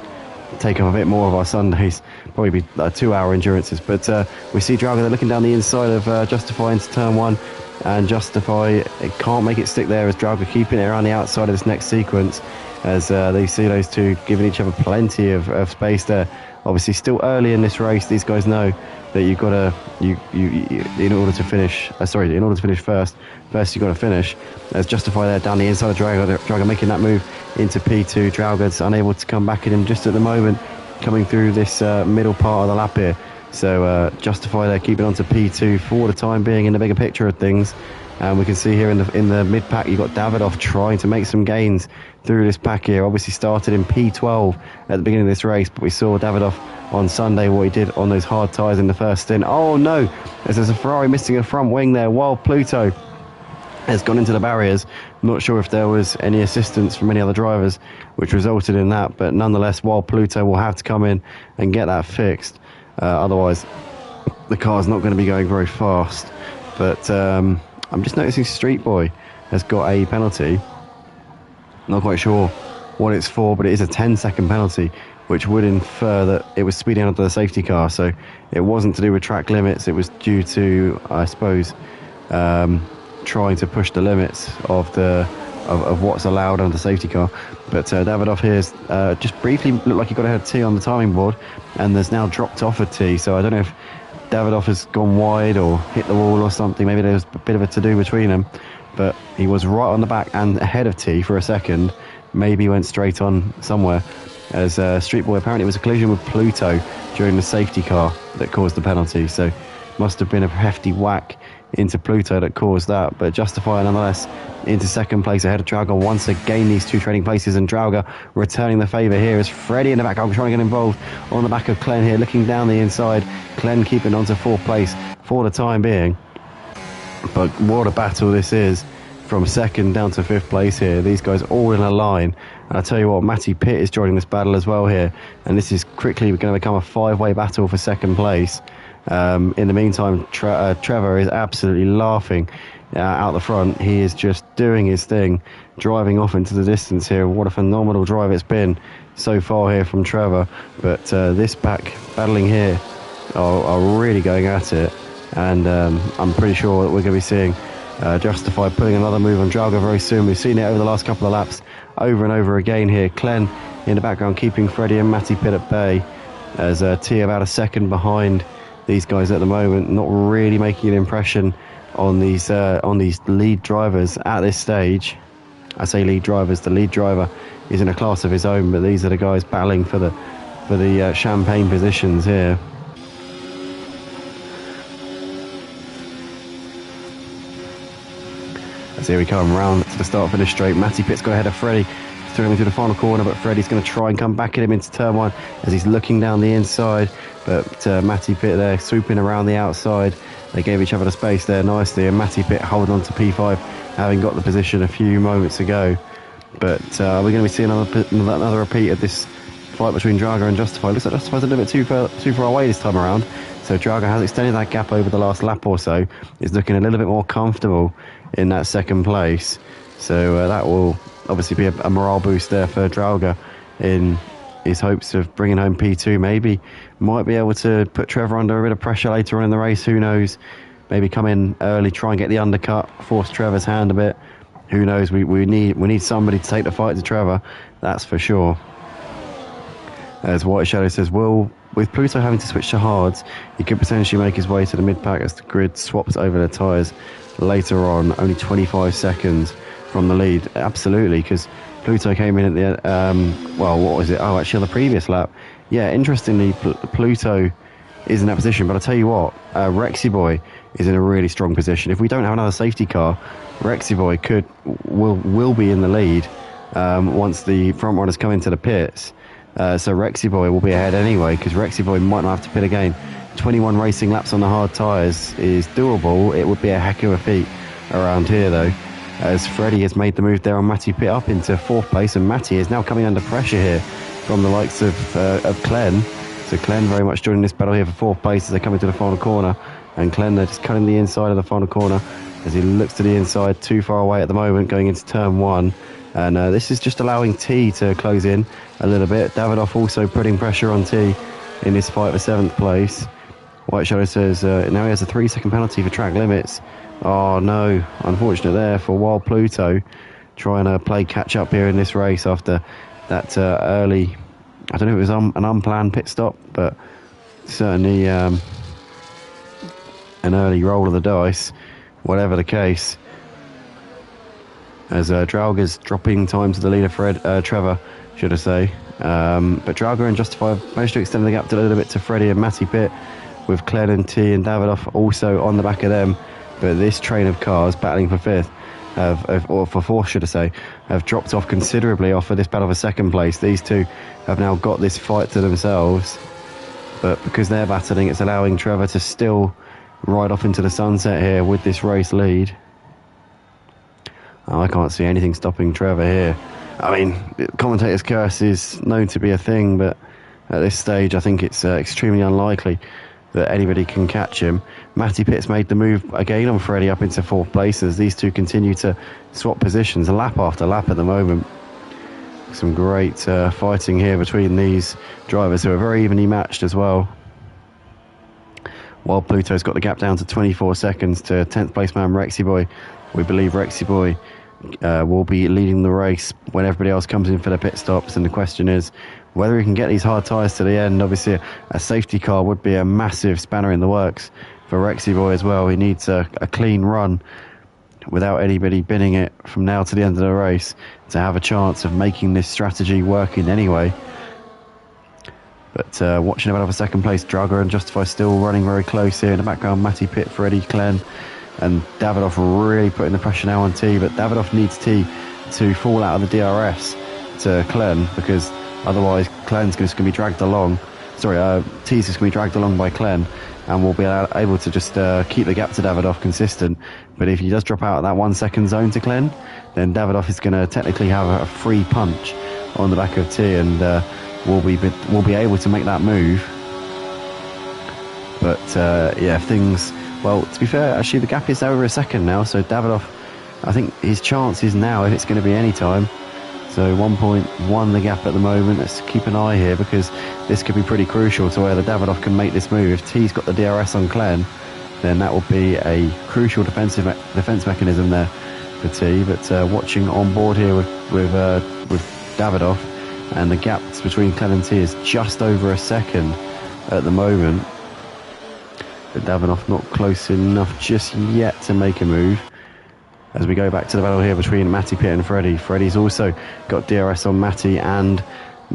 take up a bit more of our Sundays, probably be 2-hour endurances. But we see Drago, they're looking down the inside of Justify into turn one, and Justify, it can't make it stick there as Drago keeping it around the outside of this next sequence, as they see those two giving each other plenty of space there. Obviously, still early in this race, these guys know that you've got to, in order to finish first you've got to finish. As Justify there down the inside of Drago making that move into P2. Drago's unable to come back at him just at the moment, coming through this middle part of the lap here. So Justify there keeping on to P2 for the time being in the bigger picture of things. And we can see here in the mid pack, you've got Davidoff trying to make some gains through this pack here. Obviously started in P12 at the beginning of this race, but we saw Davidoff on Sunday what he did on those hard tyres in the first stint. Oh no, there's a Ferrari missing a front wing there while Pluto has gone into the barriers. Not sure if there was any assistance from any other drivers which resulted in that, but nonetheless, while Pluto will have to come in and get that fixed. Otherwise the car's not going to be going very fast. But I'm just noticing Street Boy has got a penalty. Not quite sure what it's for, but it is a 10-second penalty, which would infer that it was speeding under the safety car. So it wasn't to do with track limits. It was due to, I suppose, trying to push the limits of what's allowed under the safety car. But Davidoff here's just briefly looked like he got ahead of T on the timing board, and there's now dropped off a T. So I don't know if Davidoff has gone wide or hit the wall or something. Maybe there was a bit of a to-do between them, but he was right on the back and ahead of T for a second. Maybe he went straight on somewhere, as Street Boy, apparently it was a collision with Pluto during the safety car that caused the penalty, so must have been a hefty whack into Pluto that caused that. But Justify nonetheless into second place ahead of Drago. Once again, these two trading places, and Drago returning the favour here as Freddie in the back, trying to get involved on the back of Glenn here, looking down the inside. Glenn keeping on to fourth place for the time being. But what a battle this is, from second down to fifth place here. These guys all in a line. And I tell you what, Matty Pitt is joining this battle as well here, and this is quickly going to become a 5-way battle for second place. In the meantime, Trevor is absolutely laughing out the front. He is just doing his thing, driving off into the distance here. What a phenomenal drive it's been so far here from Trevor. But this pack battling here are really going at it, and I'm pretty sure that we're going to be seeing Justify putting another move on Drago very soon. We've seen it over the last couple of laps over and over again here. Glenn in the background keeping Freddie and Matty Pitt at bay, as T about a second behind these guys at the moment, not really making an impression on these lead drivers at this stage. I say lead drivers, the lead driver is in a class of his own, but these are the guys battling for the champagne positions here. As here we come round to the start finish straight. Matty Pitt's got ahead of Freddie, threw him into the final corner, but Freddie's going to try and come back at him into turn one as he's looking down the inside. But Matty Pitt there swooping around the outside. They gave each other the space there nicely, and Matty Pitt holding on to P5, having got the position a few moments ago. But we're going to be seeing another repeat of this fight between Drago and Justify. Looks like Justify's a little bit too far away this time around. So Drago has extended that gap over the last lap or so. Is looking a little bit more comfortable in that second place. So that will obviously be a morale boost there for Drago in his hopes of bringing home P2. Maybe might be able to put Trevor under a bit of pressure later on in the race. Who knows? Maybe come in early, try and get the undercut, force Trevor's hand a bit. Who knows? We need somebody to take the fight to Trevor. That's for sure. As White Shadow says, with Pluto having to switch to hards, he could potentially make his way to the mid-pack as the grid swaps over the tyres later on, only 25 seconds from the lead. Absolutely, because Pluto came in at the, well, what was it? Oh, actually on the previous lap. Yeah, interestingly, Pluto is in that position, but I'll tell you what, Rexy Boy is in a really strong position. If we don't have another safety car, Rexy Boy will be in the lead once the front runners come into the pits. So Rexy Boy will be ahead anyway, because Rexy Boy might not have to pit again. 21 racing laps on the hard tyres is doable. It would be a heck of a feat around here though, as Freddie has made the move there on Matty Pitt up into 4th place, and Matty is now coming under pressure here from the likes of Clen. So Clen very much joining this battle here for 4th place as they come into the final corner, and Clen they're just cutting the inside of the final corner as he looks to the inside, too far away at the moment going into turn 1. And this is just allowing T to close in a little bit. Davidoff also putting pressure on T in this fight for 7th place. White Shadow says now he has a 3-second penalty for track limits. Oh no, unfortunate there for Wild Pluto, trying to play catch up here in this race after that early, I don't know if it was an unplanned pit stop, but certainly an early roll of the dice, whatever the case. As Drauger's dropping time to the leader, Trevor, should I say. But Drauger and Justify managed to extend the gap a little bit to Freddie and Matty Pitt, with Clen and T and Davidoff also on the back of them. But this train of cars battling for 5th, or for 4th should I say, have dropped off considerably off of this battle for 2nd place. These two have now got this fight to themselves, but because they're battling, it's allowing Trevor to still ride off into the sunset here with this race lead. Oh, I can't see anything stopping Trevor here. I mean, commentator's curse is known to be a thing, but at this stage I think it's extremely unlikely that anybody can catch him. Matty Pitt's made the move again on Freddie up into 4th place as these two continue to swap positions lap after lap at the moment. Some great fighting here between these drivers, who are very evenly matched as well. While Pluto's got the gap down to 24 seconds to 10th place man Rexy Boy. We believe Rexy Boy will be leading the race when everybody else comes in for their pit stops, and the question is whether he can get these hard tyres to the end. Obviously a safety car would be a massive spanner in the works for Rexy Boy as well. He needs a clean run without anybody binning it from now to the end of the race to have a chance of making this strategy working anyway. But watching about for 2nd place, Drugger and Justify still running very close here. In the background, Matty Pitt, Freddie, Clen, and Davidoff really putting the pressure now on T. But Davidoff needs T to fall out of the DRS to Clen, because otherwise Clen's just going to be dragged along. T's just going to be dragged along by Clen, and we'll be able to just keep the gap to Davidoff consistent. But if he does drop out of that 1 second zone to Clen, then Davidoff is going to technically have a free punch on the back of T, and we'll be able to make that move. But yeah, things, well, to be fair, actually the gap is over a second now, so Davidoff, I think his chance is now, if it's going to be any time. So 1.1 the gap at the moment. Let's keep an eye here, because this could be pretty crucial to whether Davidoff can make this move. If T's got the DRS on Clen, then that will be a crucial defence mechanism there for T. But watching on board here with Davidoff, and the gap between Clen and T is just over a second at the moment. But Davidoff not close enough just yet to make a move. As we go back to the battle here between Matty Pitt and Freddie. Freddie's also got DRS on Matty, and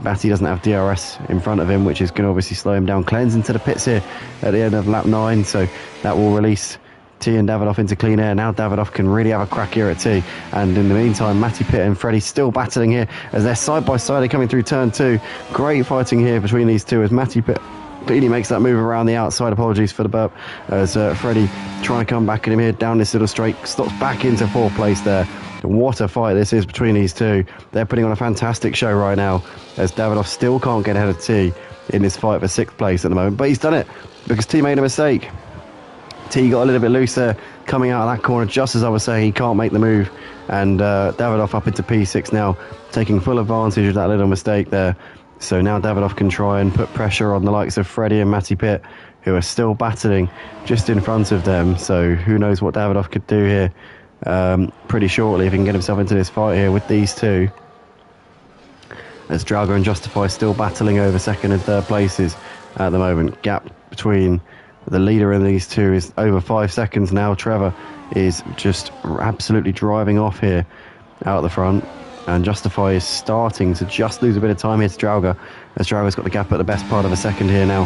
Matty doesn't have DRS in front of him, which is going to obviously slow him down. Clen's into the pits here at the end of lap 9, so that will release T and Davidoff into clean air. Now Davidoff can really have a crack here at T, and in the meantime Matty Pitt and Freddie still battling here as they're side by side coming through turn 2. Great fighting here between these two as Matty Pitt clearly makes that move around the outside. Apologies for the burp, as Freddie trying to come back at him here down this little straight, stops back into 4th place there. What a fight this is between these two. They're putting on a fantastic show right now, as Davidoff still can't get ahead of T in this fight for 6th place at the moment, but he's done it because T made a mistake. T got a little bit loose there, coming out of that corner, just as I was saying, he can't make the move. And Davidoff up into P6 now, taking full advantage of that little mistake there. So now Davidoff can try and put pressure on the likes of Freddie and Matty Pitt, who are still battling just in front of them. So who knows what Davidoff could do here pretty shortly if he can get himself into this fight here with these two. As Drauga and Justify still battling over second and third places at the moment. Gap between the leader and these two is over 5 seconds now. Trevor is just absolutely driving off here out the front. And Justify is starting to just lose a bit of time here to Drauga, as Drauga's got the gap at the best part of a second here now.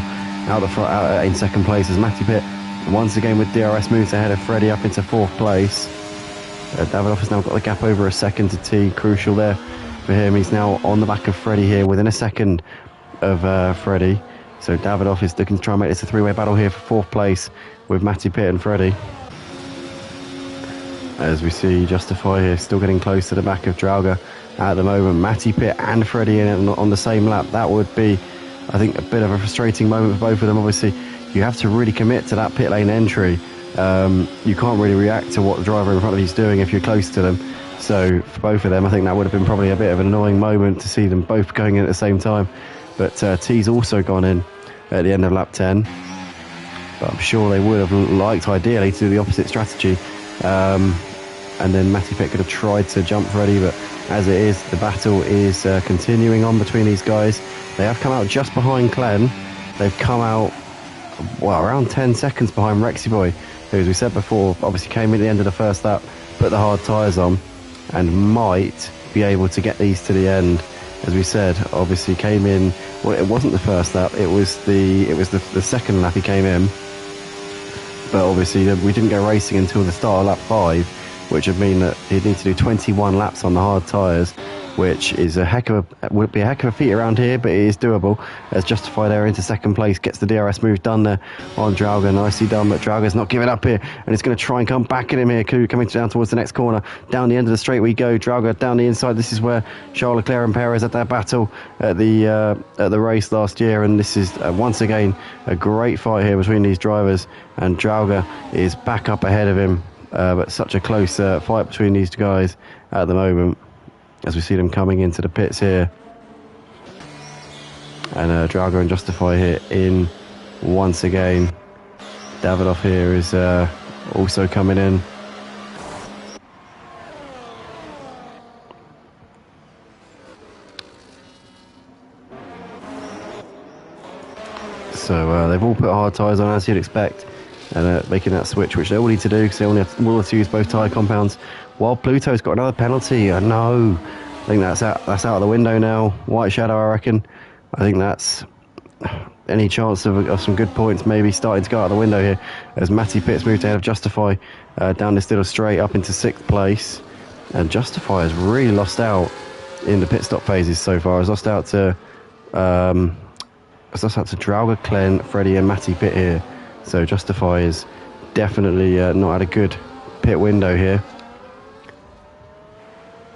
Out the front, out in second place as Matty Pitt once again with DRS moves ahead of Freddie up into fourth place. Davidoff has now got the gap over a second to T, crucial there for him. He's now on the back of Freddie here within a second of Freddie. So Davidoff is looking to try and make this a three-way battle here for fourth place with Matty Pitt and Freddie. As we see Justify here still getting close to the back of Drauga at the moment. Matty Pitt and Freddie in on the same lap. That would be, I think, a bit of a frustrating moment for both of them. Obviously, you have to really commit to that pit lane entry. You can't really react to what the driver in front of you is doing if you're close to them. So for both of them, I think that would have been probably a bit of an annoying moment to see them both going in at the same time. But T's also gone in at the end of lap 10. But I'm sure they would have liked, ideally, to do the opposite strategy. And then Matty Pitt could have tried to jump Freddie, but as it is, the battle is continuing on between these guys. They have come out just behind Glenn. They've come out, well, around 10 seconds behind Rexy Boy, who, as we said before, obviously came in at the end of the first lap, put the hard tyres on, and might be able to get these to the end. As we said, obviously came in, well, it wasn't the first lap, it was the second lap he came in. But obviously we didn't go racing until the start of lap 5, which would mean that he'd need to do 21 laps on the hard tyres, which is would be a heck of a feat around here, but it is doable. As Justify there into second place, gets the DRS move done there on Drauga. Nicely done, but Drauga's not giving up here, and it's going to try and come back at him here. Coming down towards the next corner, down the end of the straight we go. Drauga down the inside. This is where Charles Leclerc and Perez had their battle at the race last year, and this is once again a great fight here between these drivers. And Drauga is back up ahead of him, but such a close fight between these guys at the moment, as we see them coming into the pits here. And Drauga and Justify here in once again. Davidoff here is also coming in. So they've all put hard tyres on, as you'd expect, and making that switch, which they all need to do because they only have to use both tyre compounds. While Pluto's got another penalty. I know. I think that's out of the window now. White Shadow, I reckon. I think that's any chance of some good points maybe starting to go out the window here, as Matty Pitt's moved ahead of Justify down this little straight up into 6th place. And Justify has really lost out in the pit stop phases so far. Has lost out to Drauga, Glenn, Freddie and Matty Pitt here. So Justify is definitely not had a good pit window here.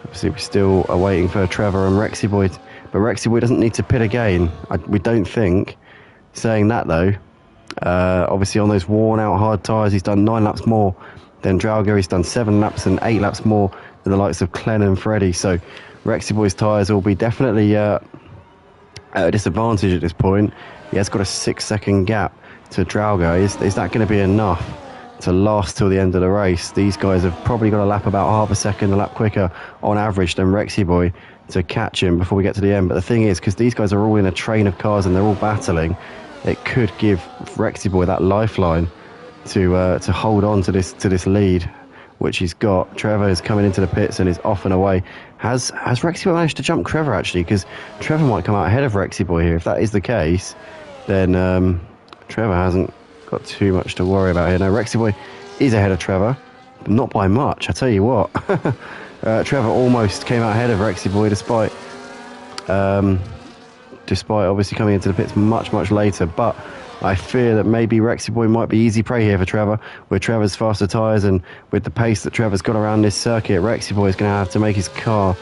Obviously, we're still waiting for Trevor and Rexy Boy, but Rexy Boy doesn't need to pit again, we don't think. Saying that though, obviously on those worn out hard tyres, he's done 9 laps more than Drauga. He's done 7 laps and 8 laps more than the likes of Glenn and Freddie. So Rexy Boy's tyres will be definitely at a disadvantage at this point. He has got a 6-second gap to Drauga. Is that going to be enough to last till the end of the race? These guys have probably got a lap about half a second, a lap quicker on average than Rexy Boy to catch him before we get to the end. But the thing is, because these guys are all in a train of cars and they're all battling, it could give Rexy Boy that lifeline to hold on to this lead, which he's got. Trevor is coming into the pits and is off and away. Has Rexy Boy managed to jump Trevor actually? Because Trevor might come out ahead of Rexy Boy here. If that is the case, then Trevor hasn't got too much to worry about here. Now, Rexy Boy is ahead of Trevor, but not by much, I tell you what. Trevor almost came out ahead of Rexy Boy despite obviously coming into the pits much later. But I fear that maybe Rexy Boy might be easy prey here for Trevor, with Trevor's faster tyres and with the pace that Trevor's got around this circuit. Rexy Boy is going to have to make his car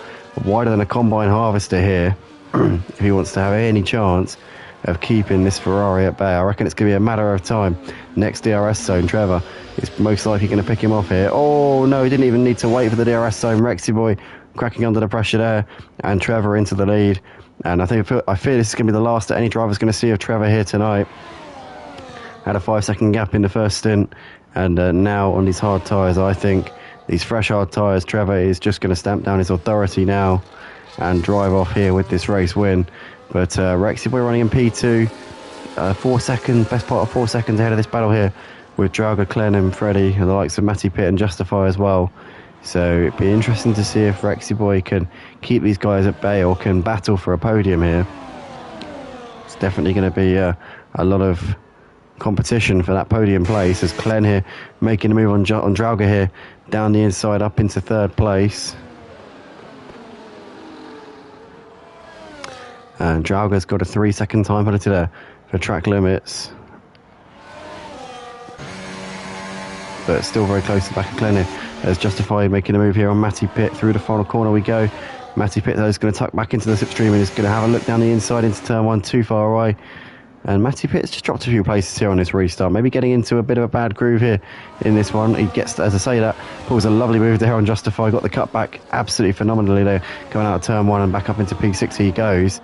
wider than a combine harvester here if he wants to have any chance of keeping this Ferrari at bay. I reckon it's going to be a matter of time. Next DRS zone, Trevor is most likely going to pick him off here. Oh no, he didn't even need to wait for the DRS zone. Rexy boy cracking under the pressure there, and Trevor into the lead. And I fear this is going to be the last that any driver's going to see of Trevor here tonight. Had a 5-second gap in the first stint, and now on these hard tyres, I think these fresh hard tyres, Trevor is just going to stamp down his authority now and drive off here with this race win. But Rexy boy running in P2, 4 seconds, best part of 4 seconds ahead of this battle here with Drago, Glenn and Freddie, and the likes of Matty Pitt and Justify as well. So it'd be interesting to see if Rexy boy can keep these guys at bay or can battle for a podium here. It's definitely going to be a lot of competition for that podium place, as Glenn here making a move on Drauga here down the inside up into third place. And Drauga's got a 3-second time penalty there for track limits, but still very close to the back of Glenn here, as Justified making a move here on Matty Pitt. Through the final corner we go. Matty Pitt though is going to tuck back into the slipstream and is going to have a look down the inside into turn 1, too far away. And Matty Pitt's just dropped a few places here on this restart, maybe getting into a bit of a bad groove here in this one. He gets, as I say that, pulls a lovely move there on Justify, got the cut back absolutely phenomenally there, going out of turn 1 and back up into P6 he goes.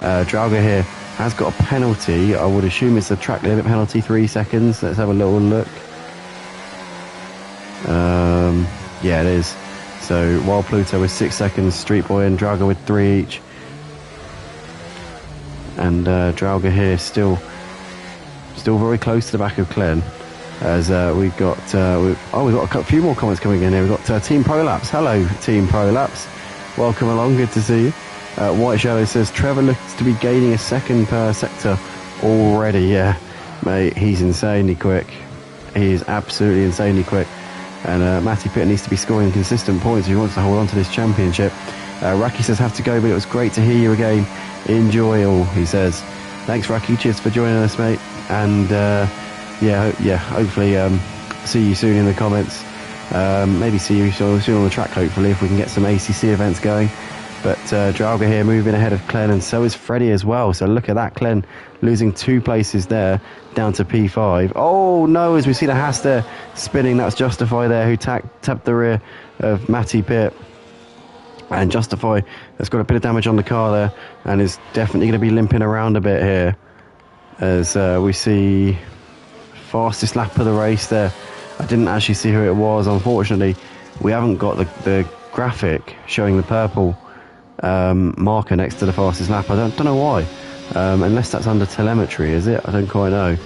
Drauga here has got a penalty. I would assume it's a track limit penalty, 3 seconds. Let's have a little look. Yeah, it is. So while Pluto with 6 seconds, Street Boy and Drauga with 3 each. And Drauga here still very close to the back of Glenn, as we've got a few more comments coming in here. We've got Team Prolapse. Hello Team Prolapse, welcome along, good to see you. White Shadow says Trevor looks to be gaining a second per sector already. Yeah mate, he's insanely quick, he is absolutely insanely quick. And Matty Pitt needs to be scoring consistent points if he wants to hold on to this championship. Raki says have to go, but it was great to hear you again. Enjoy all, he says. Thanks Raki, cheers for joining us mate. And yeah, hopefully see you soon in the comments. Maybe see you soon on the track, hopefully, if we can get some ACC events going. But Drauga here moving ahead of Glenn, and so is Freddie as well. So look at that, Glenn losing 2 places there, down to P5. Oh no, as we see the Haas there spinning, that's Justify there who tapped the rear of Matty Pitt. And Justify has got a bit of damage on the car there and is definitely going to be limping around a bit here, as we see fastest lap of the race there. I didn't actually see who it was, unfortunately. We haven't got the graphic showing the purple marker next to the fastest lap. I don't know why, unless that's under telemetry, is it? I don't quite know.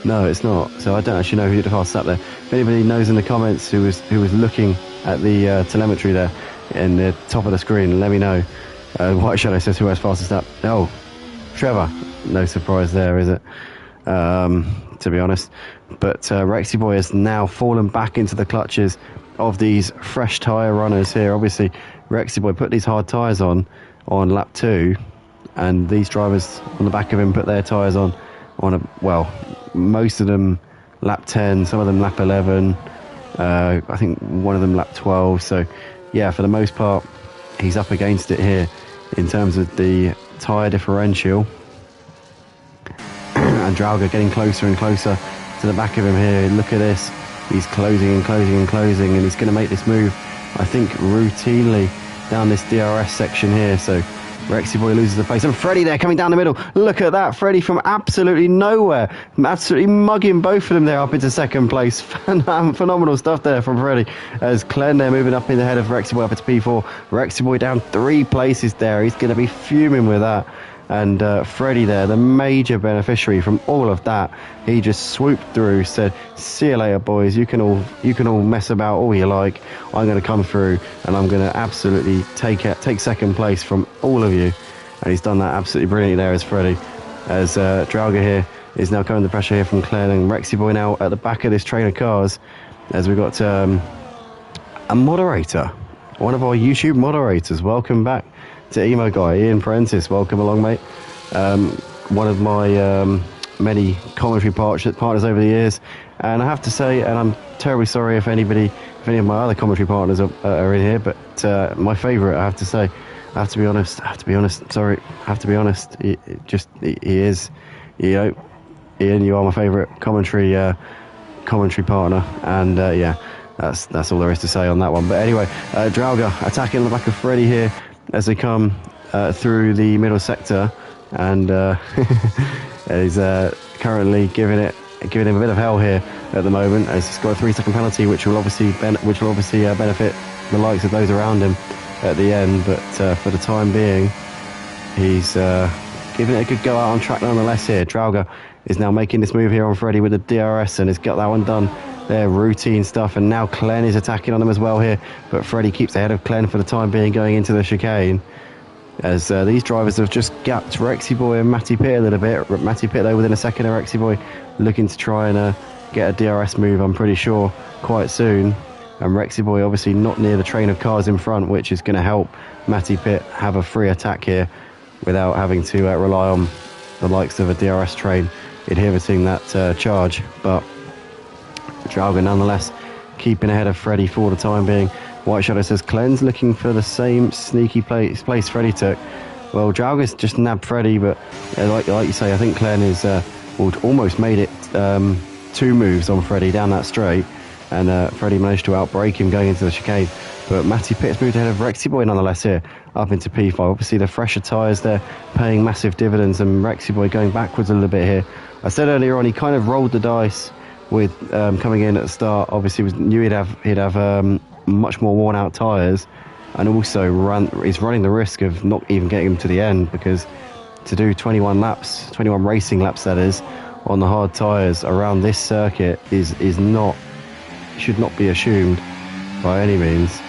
No, it's not. So I don't actually know who did the fastest lap there. If anybody knows in the comments who was looking at the telemetry there in the top of the screen, let me know. White Shadow says who has fastest lap. Oh, Trevor. No surprise there, is it? To be honest. But Rexy Boy has now fallen back into the clutches of these fresh tyre runners here. Obviously, Rexy Boy put these hard tyres on lap 2, and these drivers on the back of him put their tyres on most of them lap 10, some of them lap 11, I think one of them lap 12. So yeah, for the most part, he's up against it here in terms of the tyre differential. And Drauga getting closer and closer to the back of him here. Look at this. He's closing and closing and closing, and he's going to make this move, I think, routinely down this DRS section here. So Rexy Boy loses the place. And Freddie there coming down the middle. Look at that. Freddie from absolutely nowhere. Absolutely mugging both of them there up into second place. Phenomenal stuff there from Freddie. As Glenn there moving up in the head of Rexy Boy up into P4. Rexy Boy down 3 places there. He's going to be fuming with that. And Freddie there, the major beneficiary from all of that, he just swooped through, said, see you later boys, you can all mess about all you like, I'm going to come through and I'm going to absolutely take second place from all of you. And he's done that absolutely brilliantly there as Freddie, as Drauga here is now coming the pressure here from Glenn, and Rexy Boy now at the back of this train of cars, as we've got a moderator, one of our YouTube moderators. Welcome back to Emo Guy, Ian Prentice, welcome along mate. One of my many commentary partners over the years, and I have to say, and I'm terribly sorry if any of my other commentary partners are in here, but my favourite, I have to say, I have to be honest. Sorry, I have to be honest. He is. You know, Ian, you are my favourite commentary partner, and yeah, that's all there is to say on that one. But anyway, Drauga attacking on the back of Freddie here as they come through the middle sector, and he's currently giving him a bit of hell here at the moment, as he's got a 3-second penalty, which will obviously benefit the likes of those around him at the end. But for the time being, he's giving it a good go out on track nonetheless here. Drauga is now making this move here on Freddie with the DRS, and has got that one done there, routine stuff. And now Glenn is attacking on them as well here, but Freddie keeps ahead of Glenn for the time being going into the chicane, as these drivers have just gapped Rexy Boy and Matty Pitt a little bit. Matty Pitt though within a second of Rexy Boy, looking to try and get a DRS move, I'm pretty sure, quite soon. And Rexy Boy obviously not near the train of cars in front, which is going to help Matty Pitt have a free attack here without having to rely on the likes of a DRS train inhibiting that charge. But Drauga nonetheless keeping ahead of Freddie for the time being. White Shadow says Clen's looking for the same sneaky place Freddie took. Well, Drauga's just nabbed Freddie, but like you say, I think Clen is almost made it 2 moves on Freddie down that straight, and Freddie managed to outbrake him going into the chicane. But Matty Pitt's moved ahead of Rexy Boy nonetheless here, up into P5. Obviously the fresher tyres there paying massive dividends, and Rexy Boy going backwards a little bit here. I said earlier on he kind of rolled the dice with coming in at the start. Obviously knew he'd have much more worn out tyres, and also he's running the risk of not even getting him to the end, because to do 21 racing laps that is, on the hard tyres around this circuit should not be assumed by any means.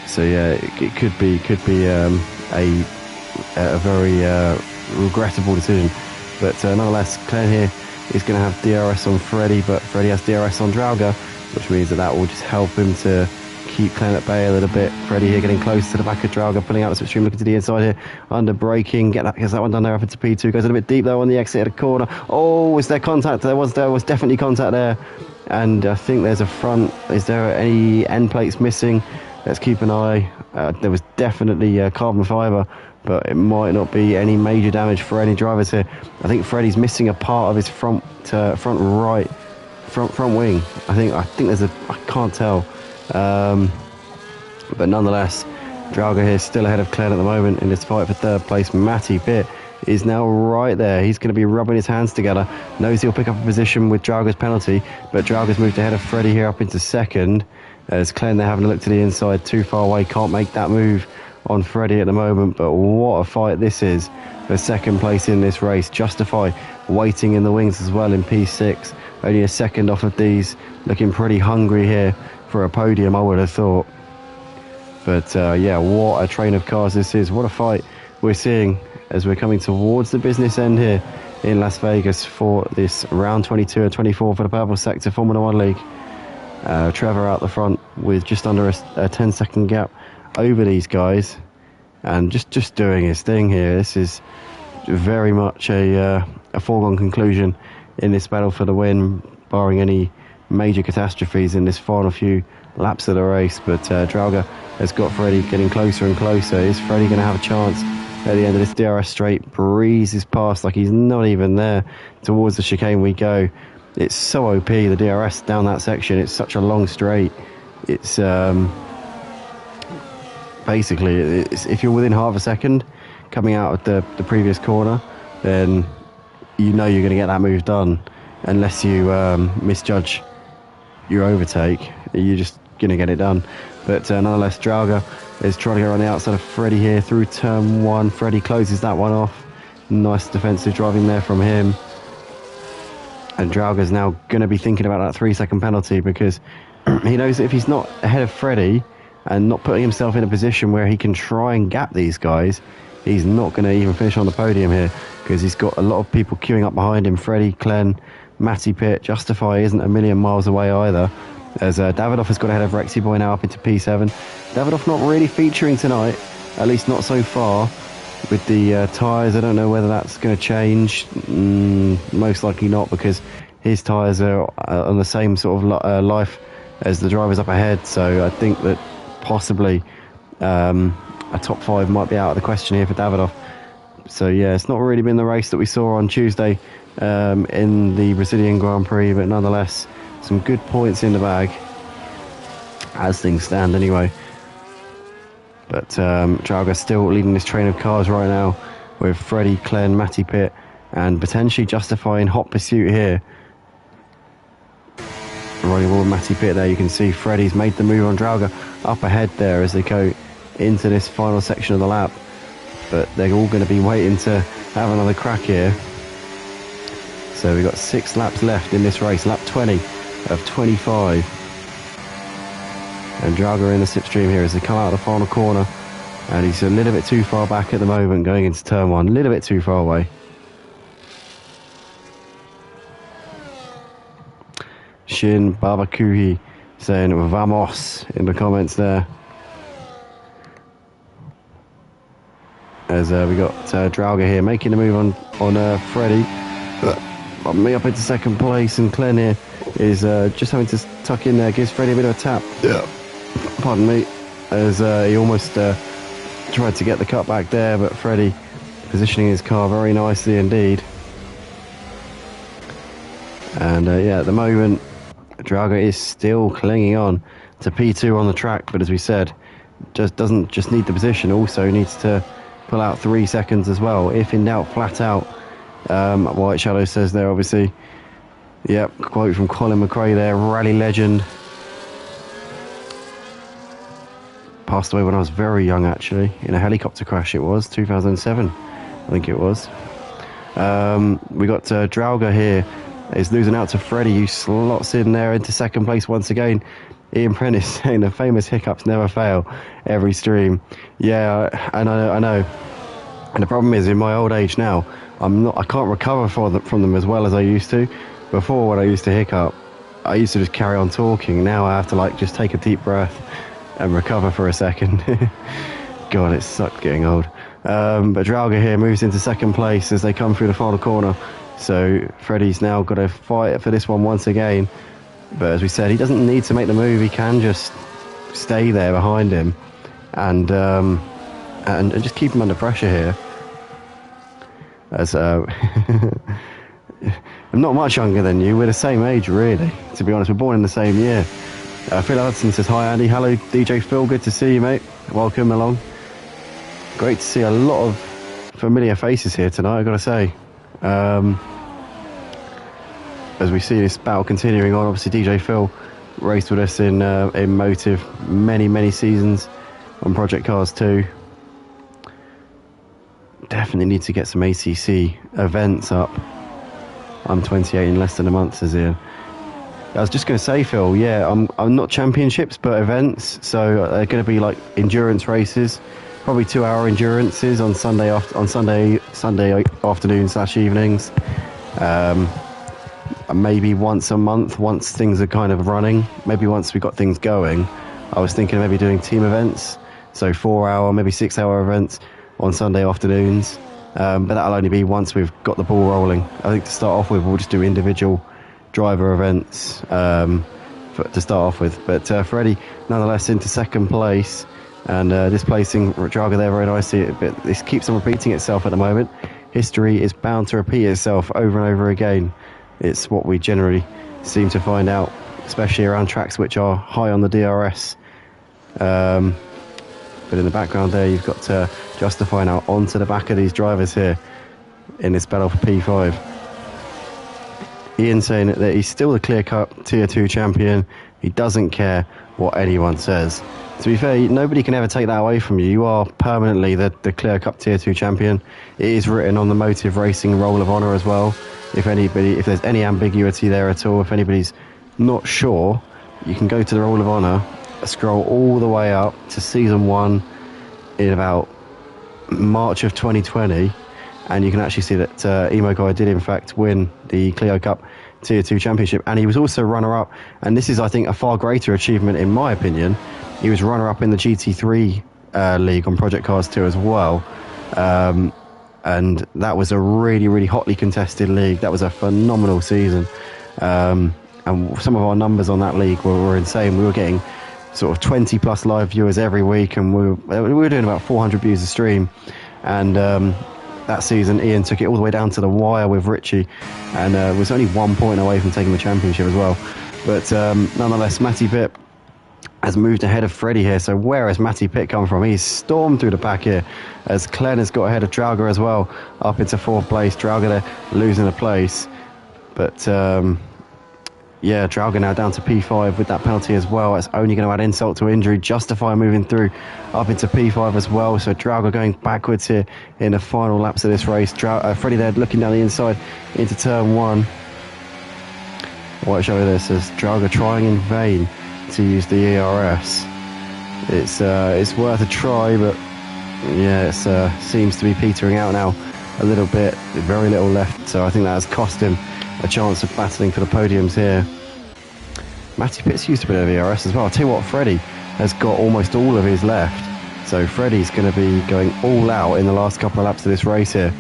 So yeah, it could be a very regrettable decision. But nonetheless, Glenn here is going to have DRS on Freddie, but Freddie has DRS on Drauga, which means that will just help him to keep Glenn at bay a little bit. Freddie here getting close to the back of Drauga, pulling out the slipstream, looking to the inside here, under braking, gets that one done there up into P2, goes a little bit deep though on the exit of the corner. Oh, is there contact? There was definitely contact there, and I think there's a front. Is there any end plates missing? Let's keep an eye. There was definitely carbon fibre, but it might not be any major damage for any drivers here. I think Freddie's missing a part of his front wing. I think there's I can't tell. But nonetheless, Drauga here still ahead of Glenn at the moment in this fight for third place. Matty Pitt is now right there. He's going to be rubbing his hands together. Knows he'll pick up a position with Drauga's penalty, but Drauga's moved ahead of Freddie here up into second. As Glenn, they're having a look to the inside, too far away, can't make that move on Freddie at the moment. But what a fight this is for second place in this race. Justify waiting in the wings as well in P6, only a second off of these, looking pretty hungry here for a podium, I would have thought. But yeah, what a train of cars this is. What a fight we're seeing as we're coming towards the business end here in Las Vegas for this round 22 and 24 for the Purple Sector Formula 1 League. Trevor out the front with just under a 10-second gap over these guys, and just doing his thing here. This is very much a foregone conclusion in this battle for the win, barring any major catastrophes in this final few laps of the race. But Drauga has got Freddie getting closer and closer. Is Freddie going to have a chance at the end of this DRS straight? Breezes past like he's not even there. Towards the chicane we go. It's so OP, the DRS down that section. It's such a long straight. It's basically, if you're within half a second coming out of the previous corner, then you know you're going to get that move done, unless you misjudge your overtake. You're just going to get it done. But nonetheless, Drauga is trying to go around the outside of Freddie here through turn 1. Freddie closes that one off. Nice defensive driving there from him. And Drauga's now going to be thinking about that 3-second penalty, because he knows that if he's not ahead of Freddie and not putting himself in a position where he can try and gap these guys, he's not going to even finish on the podium here, because he's got a lot of people queuing up behind him. Freddie, Glenn, Matty Pitt. Justify isn't a million miles away either, as Davidoff has got ahead of Rexy Boy now up into P7. Davidoff not really featuring tonight, at least not so far. With the tyres, I don't know whether that's going to change. Most likely not, because his tyres are on the same sort of life as the drivers up ahead. So I think that possibly A top 5 might be out of the question here for Davidoff. So yeah, it's not really been the race that we saw on Tuesday in the Brazilian Grand Prix, but nonetheless, some good points in the bag as things stand anyway. But Drauga's still leading this train of cars right now with Freddie, Clen, Matty Pitt, and potentially justifying hot pursuit here. Running with Matty Pitt there, you can see Freddie's made the move on Drauga up ahead there as they go into this final section of the lap. But they're all going to be waiting to have another crack here. So we've got 6 laps left in this race, lap 20 of 25. And Drauga in the slipstream here as they come out of the final corner. And he's a little bit too far back at the moment going into turn 1, a little bit too far away. Shin Babakuhi saying vamos in the comments there. As we got Drauga here making the move on Freddie. Me up into second place, and Clen here is just having to tuck in there, gives Freddie a bit of a tap. Yeah. Pardon me. As he almost tried to get the cut back there, but Freddie positioning his car very nicely indeed. And yeah, at the moment, Drauga is still clinging on to P2 on the track, but as we said, doesn't just need the position, also needs to pull out 3 seconds as well. If in doubt, flat out. White Shadow says there, obviously. Yep, quote from Colin McRae there, rally legend. Passed away when I was very young, actually, in a helicopter crash. It was 2007, I think it was. We got Drauga here. Is losing out to Freddie, who slots in there into second place once again. Ian Prentice saying the famous hiccups never fail every stream. Yeah, I know. And the problem is, in my old age now, I can't recover from them as well as I used to. Before, when I used to hiccup, I used to just carry on talking. Now I have to just take a deep breath and recover for a second. God, it sucked getting old. But Drauga here moves into second place as they come through the final corner. So Freddie's now got to fight for this one once again. But as we said, he doesn't need to make the move. He can just stay there behind him and just keep him under pressure here. As I'm not much younger than you. We're the same age, really. To be honest, we're born in the same year. Phil Hudson says, hi Andy. Hello DJ Phil, good to see you, mate. Welcome along. Great to see a lot of familiar faces here tonight, I've got to say. As we see this battle continuing on, obviously DJ Phil raced with us in Motive many seasons on Project Cars 2. Definitely need to get some ACC events up. I'm 28 in less than a month, says Ian. I was just going to say, Phil, yeah, I'm not championships, but events. So they're going to be like endurance races, probably 2-hour endurances on Sunday afternoon/evenings. Maybe once a month, once things are kind of running. Maybe once we got things going. I was thinking of maybe doing team events, so 4-hour, maybe 6-hour events on Sunday afternoons. But that'll only be once we've got the ball rolling. I think to start off with, we'll just do individual driver events to start off with. But Freddie, nonetheless, into second place and displacing Drauga there very nicely. But this keeps on repeating itself at the moment. History is bound to repeat itself over and over again. It's what we generally seem to find out, especially around tracks which are high on the DRS. But in the background there, you've got Justify now onto the back of these drivers here in this battle for P5. Ian saying that he's still the clear-cut Tier 2 champion. He doesn't care what anyone says. To be fair, nobody can ever take that away from you. You are permanently the clear-cut Tier 2 champion. It is written on the Motive Racing Roll of Honour as well. If there's any ambiguity there at all, if anybody's not sure, you can go to the Roll of Honour, scroll all the way up to Season 1 in about March of 2020, and you can actually see that Emo Guy did in fact win the Clio Cup Tier 2 Championship, and he was also runner-up, and this is, I think, a far greater achievement in my opinion. He was runner-up in the GT3 league on Project Cars 2 as well, and that was a really hotly contested league. That was a phenomenal season, and some of our numbers on that league were insane. We were getting sort of 20 plus live viewers every week, and we were doing about 400 views a stream. And that season, Ian took it all the way down to the wire with Richie, and was only 1 point away from taking the championship as well. But nonetheless, Matty Pitt has moved ahead of Freddie here. So where has Matty Pitt come from? He's stormed through the pack here, as Glenn has got ahead of Drauger as well, up into 4th place. Drauger there losing a place. But yeah, Drauger now down to P5 with that penalty as well. It's only going to add insult to injury. Justify moving through up into P5 as well. So Drauger going backwards here in the final laps of this race. Freddie there looking down the inside into turn 1. What show you this as Drauger trying in vain to use the ERS. It's worth a try, but yeah, it seems to be petering out now a little bit. Very little left, so I think that has cost him a chance of battling for the podiums here. Matty Pitt's used a bit of ERS as well. I'll tell you what, Freddie has got almost all of his left, so Freddie's going to be going all out in the last couple of laps of this race here.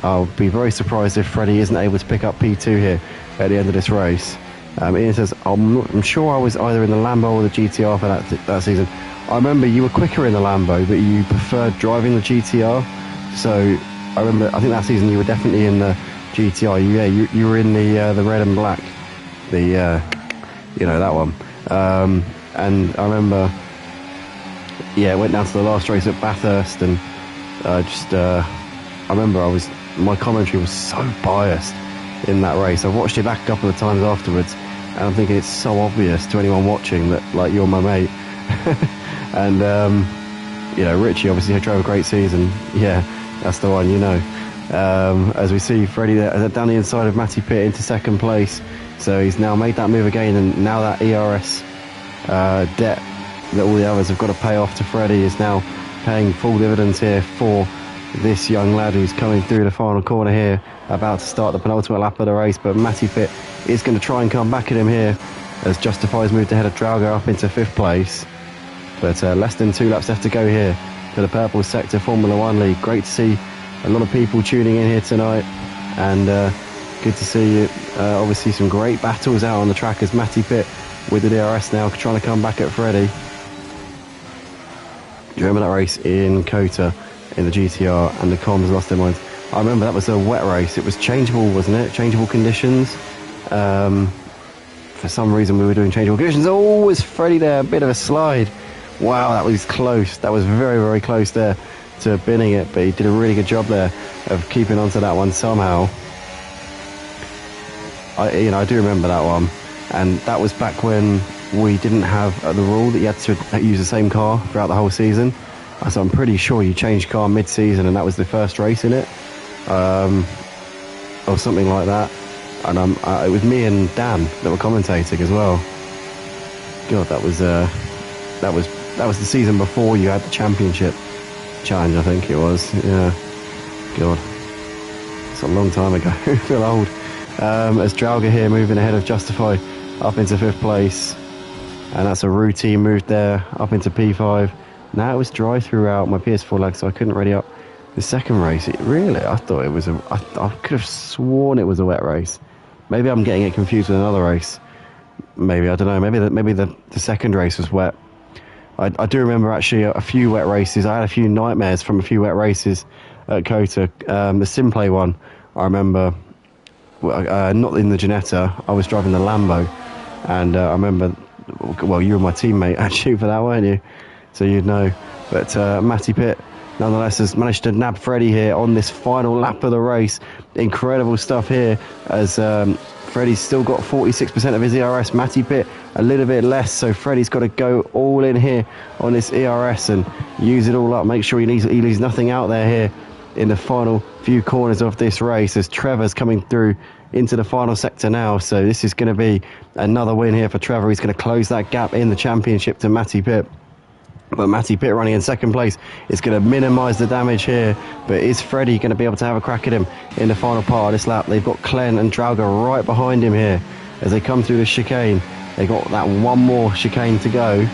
I'll be very surprised if Freddie isn't able to pick up P2 here at the end of this race. Ian says, I'm sure I was either in the Lambo or the GTR for that season. I remember you were quicker in the Lambo, but you preferred driving the GTR. So I think that season you were definitely in the GTR. You were in the red and black, that one. And I remember, I went down to the last race at Bathurst, and I remember my commentary was so biased in that race. I've watched it back a couple of times afterwards, and I'm thinking it's so obvious to anyone watching that, like, you're my mate. And Richie obviously drove a great season. Yeah, that's the one, as we see Freddie there, down the inside of Matty Pitt into 2nd place. So he's now made that move again, and now that ERS debt that all the others have got to pay off to Freddie is now paying full dividends here for this young lad who's coming through the final corner here, about to start the penultimate lap of the race. But Matty Pitt is going to try and come back at him here, as Justify's moved ahead of Drauger up into 5th place. But less than 2 laps left to go here for the Purple Sector Formula 1 League. Great to see a lot of people tuning in here tonight, and good to see obviously some great battles out on the track, as Matty Pitt with the DRS now trying to come back at Freddie. Do you remember that race in Kota in the GTR, and the comms lost their minds? I remember that was a wet race. It was changeable, wasn't it? Changeable conditions. For some reason we were doing changeable conditions. Oh, was Freddie there? A bit of a slide. Wow, that was close. That was very, very close there to binning it, but he did a really good job there of keeping onto that one somehow. I do remember that one, and that was back when we didn't have the rule that you had to use the same car throughout the whole season. So I'm pretty sure you changed car mid-season, and that was the first race in it, or something like that. And it was me and Dan that were commentating as well. God, that was the season before you had the championship challenge, I think it was. Yeah, God, it's a long time ago. I feel old. As Drauger here moving ahead of Justify up into 5th place, and that's a routine move there up into P5. Now it was dry throughout my PS4 lag, so I couldn't ready up the second race. I thought it was I could have sworn it was a wet race. Maybe I'm getting it confused with another race. Maybe, I don't know. Maybe the second race was wet. I do remember actually a few wet races. I had a few nightmares from a few wet races at Kota. The Simplay one, I remember, not in the Ginetta. I was driving the Lambo, and I remember, well, you were my teammate actually for that, weren't you? So you'd know. But Matty Pitt, nonetheless, has managed to nab Freddie here on this final lap of the race. Incredible stuff here, as Freddie's still got 46% of his ERS. Matty Pitt a little bit less, so Freddie's got to go all in here on this ERS and use it all up. Make sure he leaves nothing out there here in the final few corners of this race, as Trevor's coming through into the final sector now. So this is going to be another win here for Trevor. He's going to close that gap in the championship to Matty Pitt. But Matty Pitt running in 2nd place is going to minimise the damage here. But is Freddie going to be able to have a crack at him in the final part of this lap? They've got Glenn and Drauger right behind him here as they come through the chicane. They got that one more chicane to go.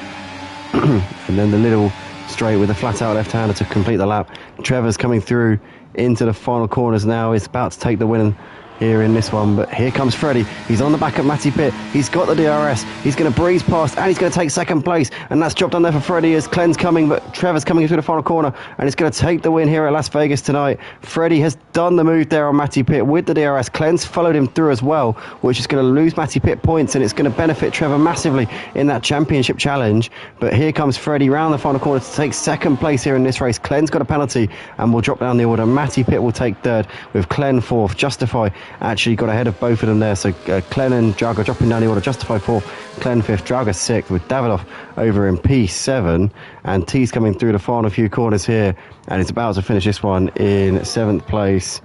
And then the little straight with the flat out left-hander to complete the lap. Trevor's coming through into the final corners now. He's about to take the win here in this one, but here comes Freddie. He's on the back of Matty Pitt. He's got the DRS. He's going to breeze past, and he's going to take second place, and that's dropped on there for Freddie as Clen's coming, but Trevor's coming into the final corner, and it's going to take the win here at Las Vegas tonight. Freddie has done the move there on Matty Pitt with the DRS. Clen's followed him through as well, which is going to lose Matty Pitt points, and it's going to benefit Trevor massively in that championship challenge. But here comes Freddie round the final corner to take second place here in this race. Clen's got a penalty and will drop down the order. Matty Pitt will take third with Clen fourth. Justify actually got ahead of both of them there, so Clen and Drago dropping down the order. Justify fourth, Clen fifth, Drago sixth, with Davidoff over in P7, and T's coming through the final few corners here, and it's about to finish this one in seventh place.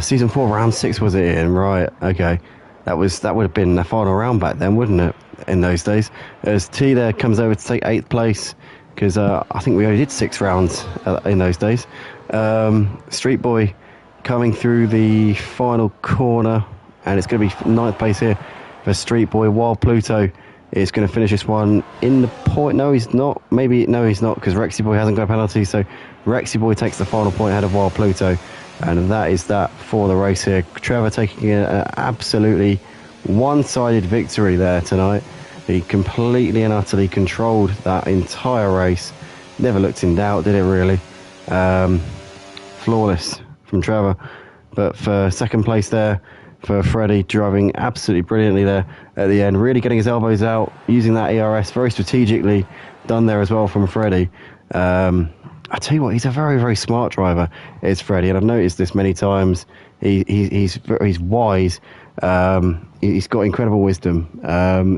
Season 4 round 6 was it in? Right, okay, that would have been the final round back then, wouldn't it, in those days? As T there comes over to take 8th place, because I think we only did 6 rounds in those days. Street Boy coming through the final corner, and it's going to be 9th place here for Street Boy, while Pluto is going to finish this one in the point. No, he's not. Maybe, no, he's not, because Rexy Boy hasn't got a penalty, so Rexy Boy takes the final point ahead of Wild Pluto, and that is that for the race here. Trevor taking an absolutely one-sided victory there tonight. He completely and utterly controlled that entire race. Never looked in doubt, did it really? Flawless from Trevor. But for second place there for Freddie, driving absolutely brilliantly there at the end, really getting his elbows out, using that ERS very strategically done there as well from Freddie. I tell you what, he's a very, very smart driver, is Freddie, and I've noticed this many times. He's wise. He's got incredible wisdom.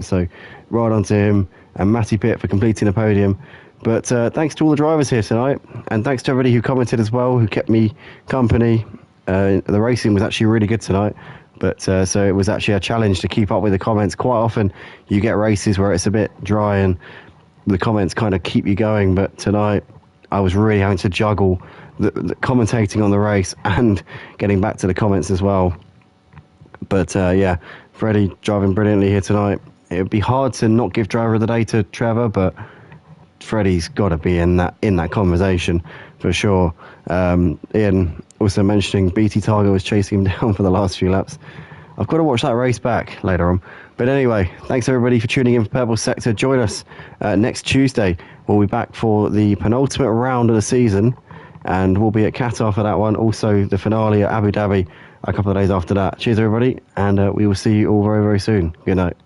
So right on to him, and Matty Pitt for completing the podium. But thanks to all the drivers here tonight, and thanks to everybody who commented as well, who kept me company. The racing was actually really good tonight, but so it was actually a challenge to keep up with the comments. Quite often you get races where it's a bit dry and the comments kind of keep you going, but tonight I was really having to juggle the commentating on the race and getting back to the comments as well. But yeah, Freddie driving brilliantly here tonight. It would be hard to not give driver of the day to Trevor, but Freddie's got to be in that conversation for sure. Ian also mentioning BT Targa was chasing him down for the last few laps. I've got to watch that race back later on. But anyway, thanks everybody for tuning in for Purple Sector. Join us next Tuesday. We'll be back for the penultimate round of the season, and we'll be at Qatar for that one. Also, the finale at Abu Dhabi a couple of days after that. Cheers everybody, and we will see you all very, very soon. Good night.